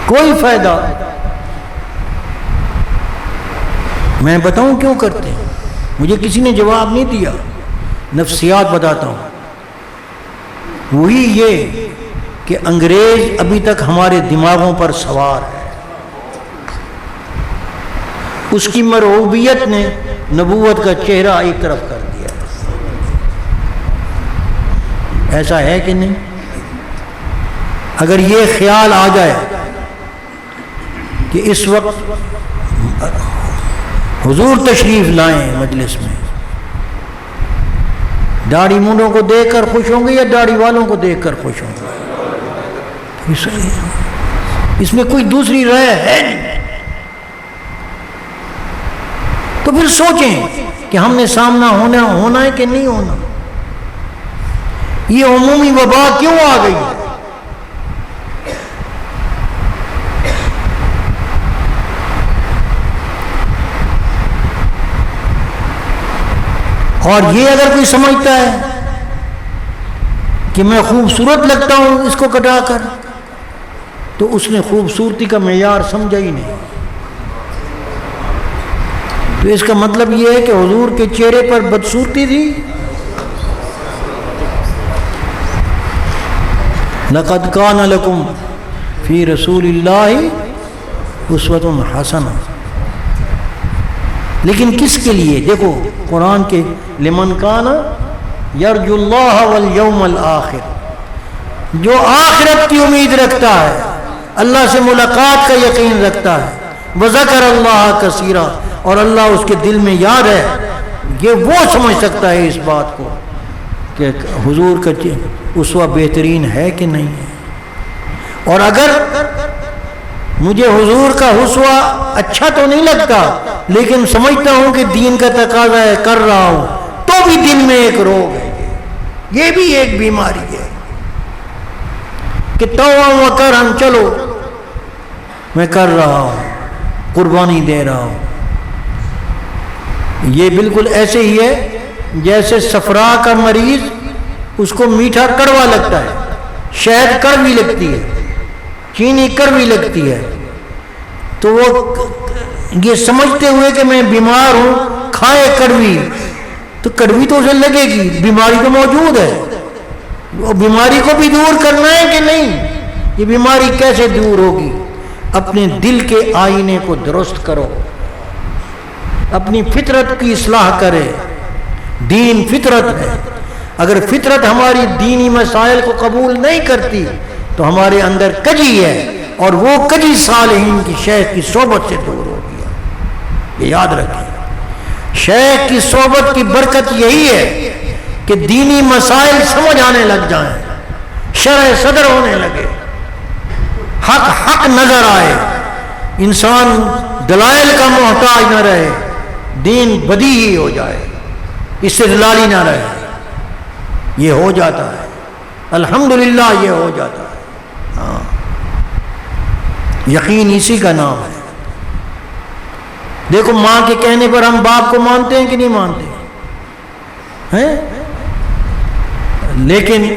کوئی فائدہ؟ میں بتاؤں کیوں کرتے ہیں؟ مجھے کسی نے جواب نہیں دیا، نفسیات بتاتا ہوں۔ وہی یہ کہ انگریز ابھی تک ہمارے دماغوں پر سوار ہے، اس کی مرعوبیت نے نبوت کا چہرہ ایک طرف کر دیا۔ ایسا ہے کہ نہیں؟ اگر یہ خیال آ جائے کہ اس وقت حضور تشریف لائیں مجلس میں، داڑھی منڈوں کو دیکھ کر خوش ہوں گے یا داڑھی والوں کو دیکھ کر خوش ہوں گے؟ اس میں کوئی دوسری رائے ہے نہیں۔ تو پھر سوچیں کہ ہم نے سامنا ہونا ہے کہ نہیں ہونا؟ یہ عمومی وبا کیوں آ گئی؟ اور یہ اگر کوئی سمجھتا ہے کہ میں خوبصورت لگتا ہوں اس کو کٹا کر، تو اس نے خوبصورتی کا معیار سمجھا ہی نہیں۔ تو اس کا مطلب یہ ہے کہ حضور کے چہرے پر بدصورتی تھی۔ لَقَدْ كَانَ لَكُمْ فِي رَسُولِ اللَّهِ أُسْوَةٌ حَسَنَةٌ، لیکن کس کے لیے؟ دیکھو قرآن کے لمن کان یرجو اللہ والیوم الآخر، جو آخرت کی امید رکھتا ہے، اللہ سے ملاقات کا یقین رکھتا ہے، وذکر اللہ کثیرا، اور اللہ اس کے دل میں یاد ہے، یہ وہ سمجھ سکتا ہے اس بات کو کہ حضور کا اسوہ بہترین ہے کہ نہیں ہے۔ اور اگر مجھے حضور کا اسوہ اچھا تو نہیں لگتا لیکن سمجھتا ہوں کہ دین کا تقاضا ہے، کر رہا ہوں، تو بھی دل میں ایک روگ ہے، یہ بھی ایک بیماری ہے کہ توبہ و کرم، چلو میں کر رہا ہوں، قربانی دے رہا ہوں۔ یہ بالکل ایسے ہی ہے جیسے صفرا کا مریض، اس کو میٹھا کڑوا لگتا ہے، شہد کڑوی لگتی ہے، چینی کڑوی لگتی ہے، تو وہ یہ سمجھتے ہوئے کہ میں بیمار ہوں، کھائے کڑوی، تو کڑوی تو اسے لگے گی، بیماری تو موجود ہے، وہ بیماری کو بھی دور کرنا ہے کہ نہیں؟ یہ بیماری کیسے دور ہوگی؟ اپنے دل کے آئینے کو درست کرو، اپنی فطرت کی اصلاح کرے۔ دین فطرت ہے، اگر فطرت ہماری دینی مسائل کو قبول نہیں کرتی تو ہمارے اندر کجی ہے، اور وہ کجی صالحین کی شیخ کی صحبت سے دور ہو گیا۔ یہ یاد رکھیں، شیخ کی صحبت کی برکت یہی ہے کہ دینی مسائل سمجھ آنے لگ جائیں، شرح صدر ہونے لگے۔ حق حق نظر آئے، انسان دلائل کا محتاج نہ رہے، دین بدیہی ہو جائے، استدلالی نہ رہے، یہ ہو جاتا ہے الحمدللہ، یہ ہو جاتا ہے۔ ہاں، یقین اسی کا نام ہے۔ دیکھو ماں کے کہنے پر ہم باپ کو مانتے ہیں کہ نہیں مانتے ہیں؟ لیکن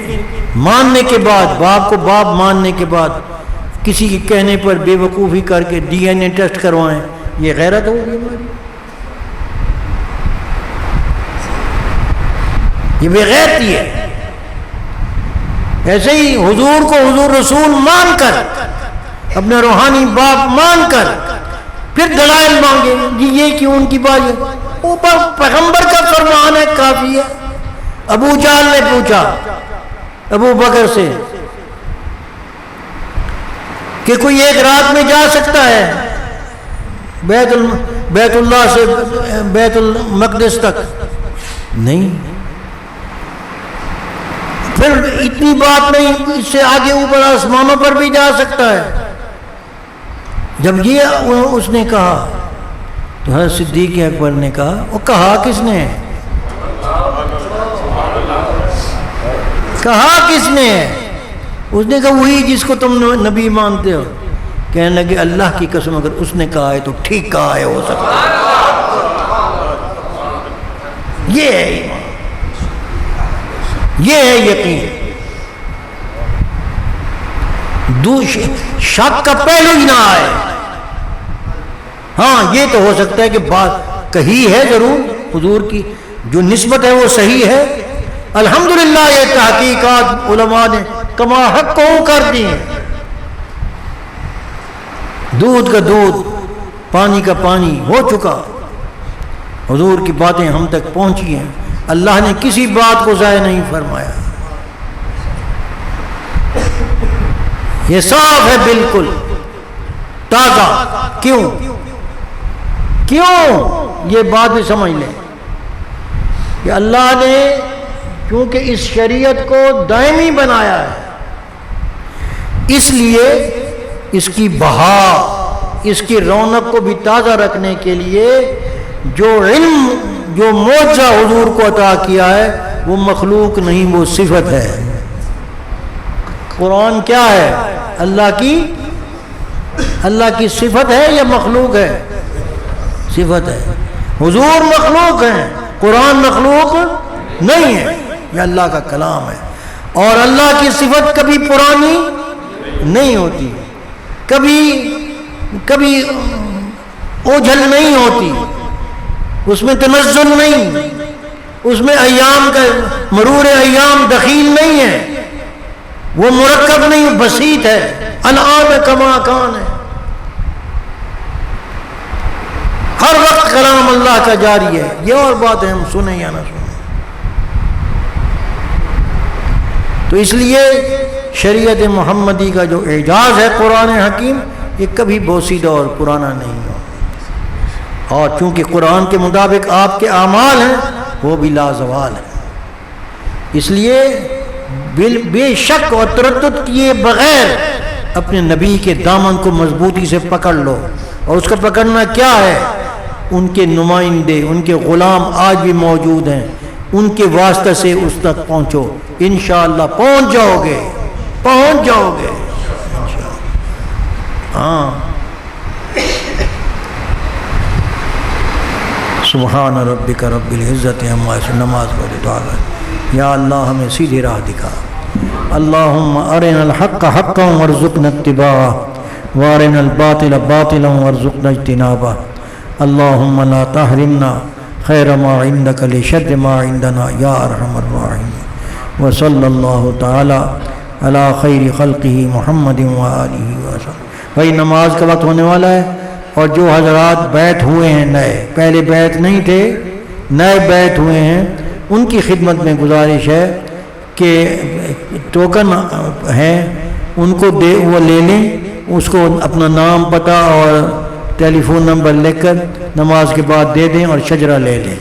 ماننے کے بعد، باپ کو باپ ماننے کے بعد کسی کے کہنے پر بے وقوفی کر کے ڈی این اے ٹیسٹ کروائیں، یہ غیرت ہوگی ہماری؟ یہ بے غیرتی ہے۔ ایسے ہی حضور کو حضور رسول مان کر، اپنے روحانی باپ مان کر، پھر دلائل مانگے، جی یہ کیوں ان کی بات ہے، اوپر پیغمبر کا فرمان ہے، کافی ہے۔ ابو جہل نے پوچھا ابو بکر سے کہ کوئی ایک رات میں جا سکتا ہے بیت اللہ سے بیت المقدس تک؟ نہیں۔ پھر اتنی بات نہیں، اس سے آگے اوپر آسمانوں پر بھی جا سکتا ہے؟ جب یہ اس نے کہا تو حضرت صدیق اکبر نے کہا، وہ کہا کس نے؟ کہا کس نے؟ اس نے کہا وہی جس کو تم نبی مانتے ہو۔ کہنے لگے اللہ کی قسم اگر اس نے کہا ہے تو ٹھیک کہا ہے، ہو سکتا ہے۔ یہ ہے ایمان، یہ ہے یقین۔ شک کا پہلو ہی نہ آئے۔ ہاں یہ تو ہو سکتا ہے کہ بات کہی ہے ضرور حضور کی، جو نسبت ہے وہ صحیح ہے، الحمدللہ یہ تحقیقات علماء نے کما حق کو کر دی ہیں۔ دودھ کا دودھ، پانی کا پانی ہو چکا، حضور کی باتیں ہم تک پہنچی ہیں، اللہ نے کسی بات کو ضائع نہیں فرمایا، یہ صاف ہے بالکل تازہ۔ کیوں یہ بات بھی سمجھ لیں کہ اللہ نے کیونکہ اس شریعت کو دائمی بنایا ہے، اس لیے اس کی بہا، اس کی رونق کو بھی تازہ رکھنے کے لیے جو علم، جو معجزہ حضور کو عطا کیا ہے وہ مخلوق نہیں، وہ صفت ہے۔ قرآن کیا ہے؟ اللہ کی صفت ہے یا مخلوق ہے؟ صفت ہے۔ حضور مخلوق ہیں، قرآن مخلوق نہیں ہے، یہ اللہ کا کلام ہے۔ اور اللہ کی صفت کبھی پرانی نہیں ہوتی، کبھی اوجھل نہیں ہوتی، اس میں تنزل نہیں، اس میں ایام کا مرور ایام دخیل نہیں ہے، وہ مرکب نہیں، بسیط ہے، الآن کما کان ہے۔ ہر وقت کلام اللہ کا جاری ہے، یہ اور بات ہے ہم سنیں یا نہ سنیں۔ تو اس لیے شریعت محمدی کا جو اعجاز ہے قرآن حکیم، یہ کبھی بوسیدہ اور پرانا نہیں ہو، اور چونکہ قرآن کے مطابق آپ کے اعمال ہیں وہ بھی لازوال ہیں۔ اس لیے بے شک اور تردد کیے بغیر اپنے نبی کے دامن کو مضبوطی سے پکڑ لو، اور اس کا پکڑنا کیا ہے؟ ان کے نمائندے، ان کے غلام آج بھی موجود ہیں، ان کے واسطے سے اس تک پہنچو، انشاءاللہ پہنچ جاؤ گے ہاں۔ سبحان ربک رب العزت عما یصفون، نماز پڑھ دعا کر، یا اللہ ہمیں سیدھی راہ دکھا، اللہم ارنا الحق حقا وارزقنا اتباعہ وارنا الباطل باطلا وارزقنا اجتنابہ، اللہم لا تحرمنا خیر ما عندک لشر ما عندنا یا ارحم الراحمین، وصلی اللہ تعالی علی خیر خلقہ محمد وآلہ وسلم۔ بھائی نماز کا وقت ہونے والا ہے، اور جو حضرات بیت ہوئے ہیں نئے، پہلے بیت نہیں تھے، نئے بیت ہوئے ہیں، ان کی خدمت میں گزارش ہے کہ ٹوکن ہیں ان کو وہ لے لیں، اس کو اپنا نام پتہ اور ٹیلی فون نمبر لکھ کر نماز کے بعد دے دیں اور شجرہ لے لیں۔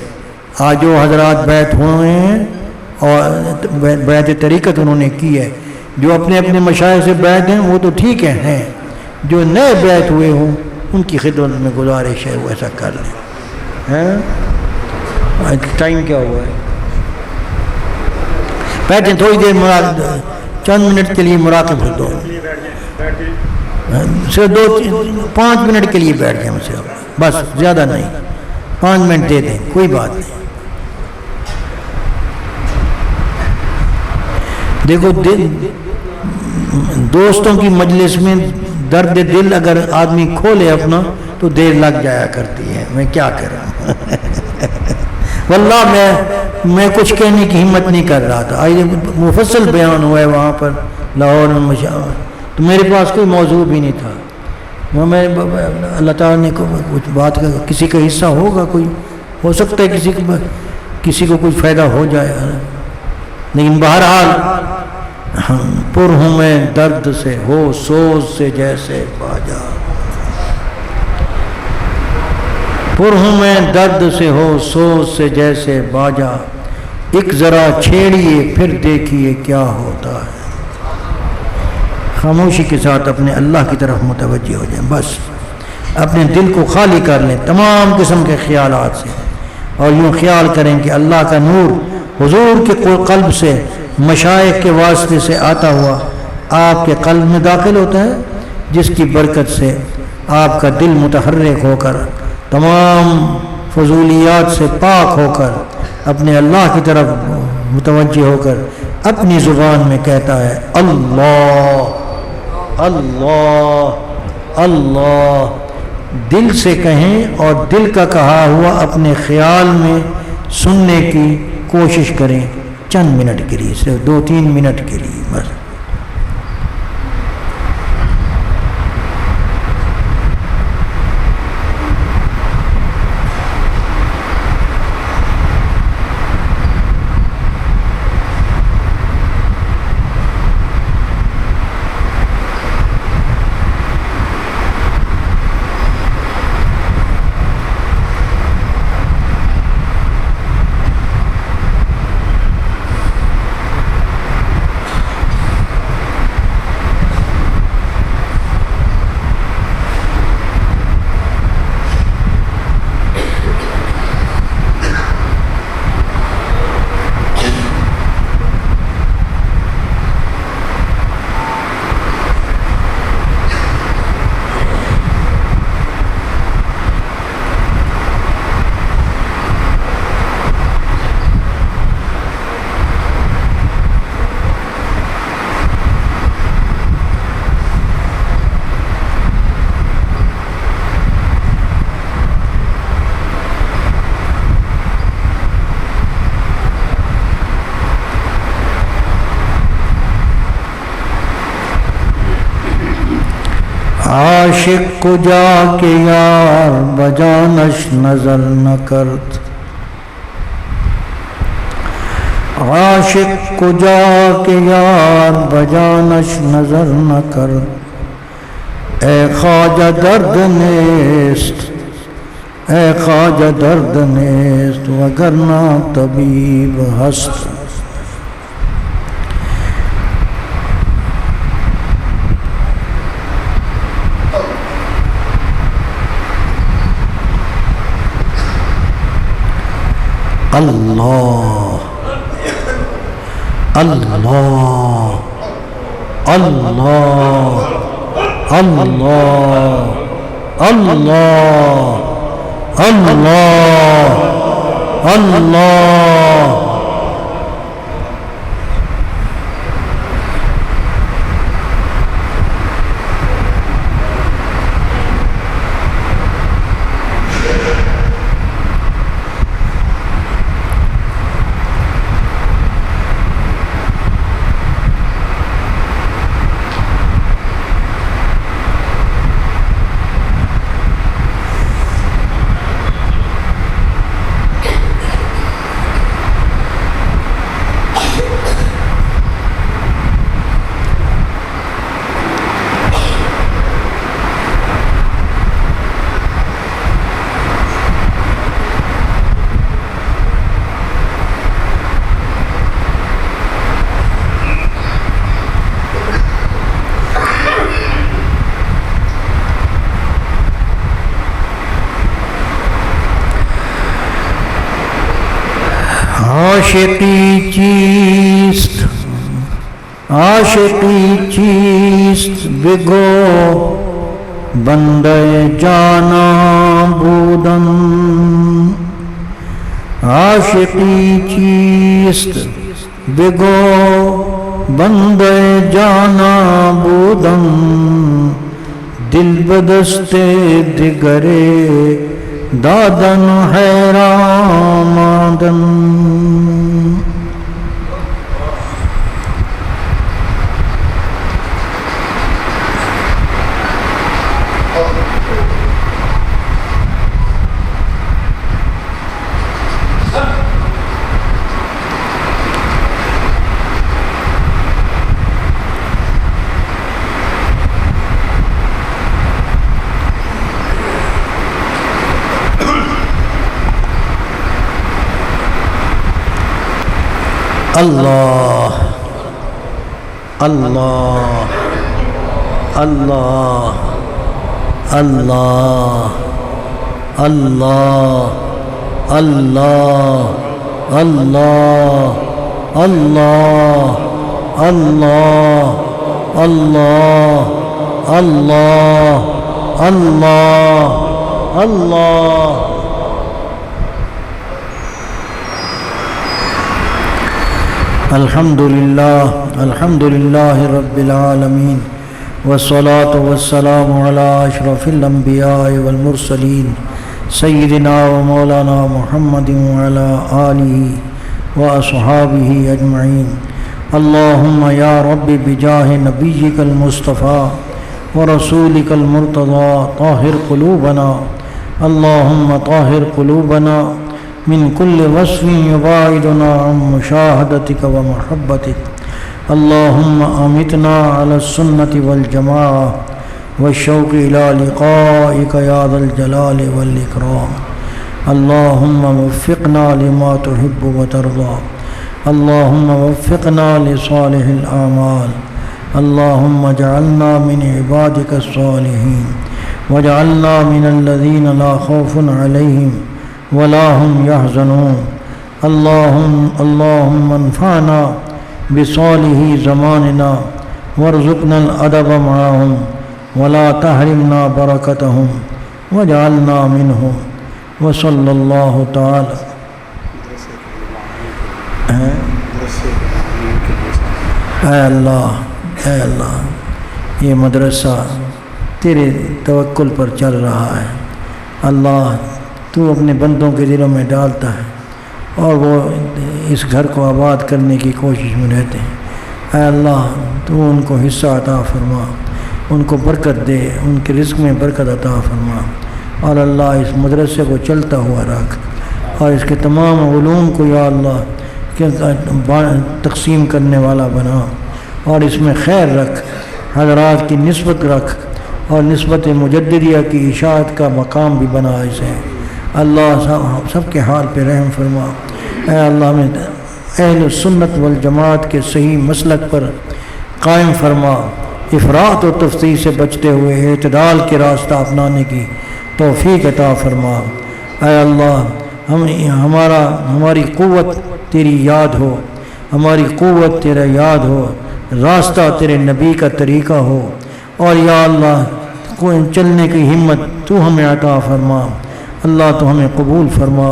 آج جو حضرات بیت ہوئے ہیں اور بیعت طریقت انہوں نے کی ہے، جو اپنے اپنے مشائخ سے بیعت ہیں وہ تو ٹھیک ہیں، جو نئے بیعت ہوئے ہوں ان کی خدمت میں گزارش ہے وہ ایسا کر لیں. ٹائم کیا ہوا ہے؟ بیٹھیں تھوڑی دیر چند منٹ کے لیے مراقب ہو دو، صرف 5 منٹ کے لیے بیٹھ جائیں مجھ سے، بس زیادہ نہیں، 5 منٹ دے دیں، کوئی بات نہیں. دیکھو دوستوں کی مجلس میں درد دل اگر آدمی کھولے اپنا تو دیر لگ جایا کرتی ہے. میں کیا کروں واللہ میں کچھ کہنے کی ہمت نہیں کر رہا تھا. مفصل بیان ہوا ہے وہاں پر لاہور میں تو میرے پاس کوئی موضوع بھی نہیں تھا. میں اللہ تعالیٰ نے کچھ بات کا کسی کا حصہ ہوگا، کوئی ہو سکتا ہے کسی کو کچھ فائدہ ہو جائے، لیکن بہرحال پر ہوں میں درد سے ہو سوز سے جیسے باجا، پر ہوں میں درد سے ہو سوز سے جیسے باجا، ایک ذرا چھیڑیے پھر دیکھیے کیا ہوتا ہے. خاموشی کے ساتھ اپنے اللہ کی طرف متوجہ ہو جائیں، بس اپنے دل کو خالی کر لیں تمام قسم کے خیالات سے، اور یوں خیال کریں کہ اللہ کا نور حضور کے قلب سے مشائخ کے واسطے سے آتا ہوا آپ کے قلب میں داخل ہوتا ہے، جس کی برکت سے آپ کا دل متحرک ہو کر تمام فضولیات سے پاک ہو کر اپنے اللہ کی طرف متوجہ ہو کر اپنی زبان میں کہتا ہے اللہ اللہ اللہ. دل سے کہیں اور دل کا کہا ہوا اپنے خیال میں سننے کی کوشش کریں چند منٹ کے لیے، صرف 2-3 منٹ کے لیے بس. عاشق کو جا کے یار بجانش نظر نہ کرت، عاشق کو جا کے یار بجانش نظر نہ کرت. اے خواجہ درد نیست، اے خواجہ درد نیست وگرنہ طبیب ہست. اللہ اللہ اللہ اللہ اللہ اللہ اللہ. عاشقی چیست عاشقی چیست بگو بندے جانا بودن عاشقی چیست بگو بندے جانا بودن دل بدست دگرے دادن حیران ماندن اللہ اللہ اللہ اللہ اللہ اللہ اللہ اللہ اللہ اللہ اللہ اللہ اللہ الحمد للہ رب العالمین والصلاة والسلام علی اشرف الانبیاء والمرسلین سیدنا و مولانا محمد وعلی آلہ واصحابہ اجمعین اللہم یا رب بجاہ نبیک المصطفیٰ ورسولک المرتضی طاہر قلوبنا اللہم طاہر قلوبنا من كل وصف يباعدنا عن مشاهدتك ومحبتك اللهم أمتنا على السنة والجماعة والشوق إلى لقائك يا ذا الجلال والإكرام اللهم وفقنا لما تحب وترضى اللهم وفقنا لصالح الأعمال اللهم اجعلنا من عبادك الصالحين واجعلنا من الذين لا خوف عليهم ولا هم يحزنون اللهم انفعنا بصالح زماننا وارزقنا الادب معهم ولا تحرمنا بركتهم واجعلنا منهم وصلى الله تعالى اے اللہ یہ مدرسہ تیرے توکل پر چل رہا ہے اللہ تو اپنے بندوں کے دلوں میں ڈالتا ہے اور وہ اس گھر کو آباد کرنے کی کوشش میں رہتے ہیں اے اللہ تو ان کو حصہ عطا فرما ان کو برکت دے ان کے رزق میں برکت عطا فرما اور اللہ اس مدرسے کو چلتا ہوا رکھ اور اس کے تمام علوم کو یا اللہ تقسیم کرنے والا بنا اور اس میں خیر رکھ حضرات کی نسبت رکھ اور نسبت مجددیہ کی اشاعت کا مقام بھی بنا اسے اللہ سب کے حال پہ رحم فرما اے اللہ میں اہل سنت والجماعت کے صحیح مسلک پر قائم فرما افراط و تفصیل سے بچتے ہوئے اعتدال کے راستہ اپنانے کی توفیق عطا فرما اے اللہ ہماری قوت تیری یاد ہو ہماری قوت تیرا یاد ہو راستہ تیرے نبی کا طریقہ ہو اور یا اللہ کوئی چلنے کی ہمت تو ہمیں عطا فرما اللہ تو ہمیں قبول فرما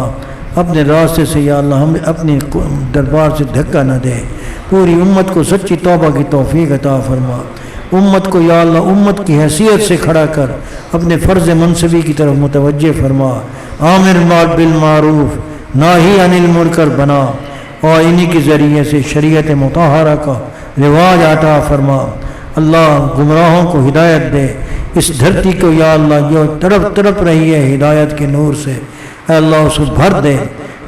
اپنے راستے سے یا اللہ ہمیں اپنی دربار سے دھکا نہ دے پوری امت کو سچی توبہ کی توفیق عطا فرما امت کو یا اللہ امت کی حیثیت سے کھڑا کر اپنے فرض منصبی کی طرف متوجہ فرما آمر بالمعروف ناہی عن المنکر بنا اور انہی کے ذریعے سے شریعت مطہرہ کا رواج عطا فرما اللہ گمراہوں کو ہدایت دے اس دھرتی کو یا اللہ جو تڑپ رہی ہے ہدایت کے نور سے اے اللہ اس کو بھر دے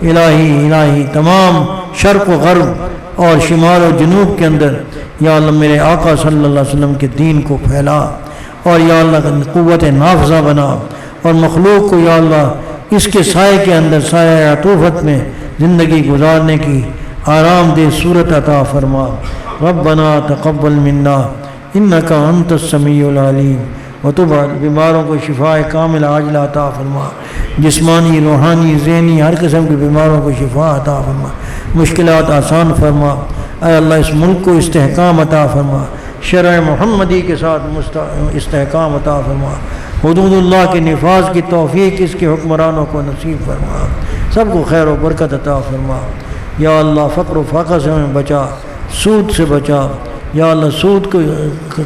الہی تمام شرق و غرب اور شمال و جنوب کے اندر یا اللہ میرے آقا صلی اللہ علیہ وسلم کے دین کو پھیلا اور یا اللہ قوت نافذہ بنا اور مخلوق کو یا اللہ اس کے سائے کے اندر سایہ عطوفت میں زندگی گزارنے کی آرام دہ صورت عطا فرما ربنا تقبل منا انک انت السمیع العلیم وتب بیماروں کو شفاء کامل عاجلہ عطا فرما، جسمانی روحانی ذہنی ہر قسم کی بیماروں کو شفا عطا فرما، مشکلات آسان فرما، اے اللہ اس ملک کو استحکام عطا فرما، شرع محمدی کے ساتھ استحکام عطا فرما، حدود اللہ کے نفاذ کی توفیق اس کے حکمرانوں کو نصیب فرما، سب کو خیر و برکت عطا فرما۔ یا اللہ فقر و فاقہ سے ہمیں بچا، سود سے بچا، یا اللہ سود کو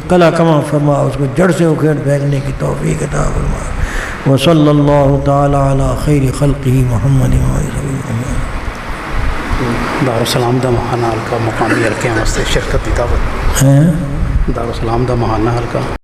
کلا کما فرما، اس کو جڑ سے اکھیڑ پھینکنے کی توفیق عطا فرما۔ وصلی اللہ تعالی علی خیر خلقہ محمد دارالسلام دا ماہانہ حلقہ مقامی حلقے واسطے شرکت کی دعوت، دارالسلام دا ماہانہ حلقہ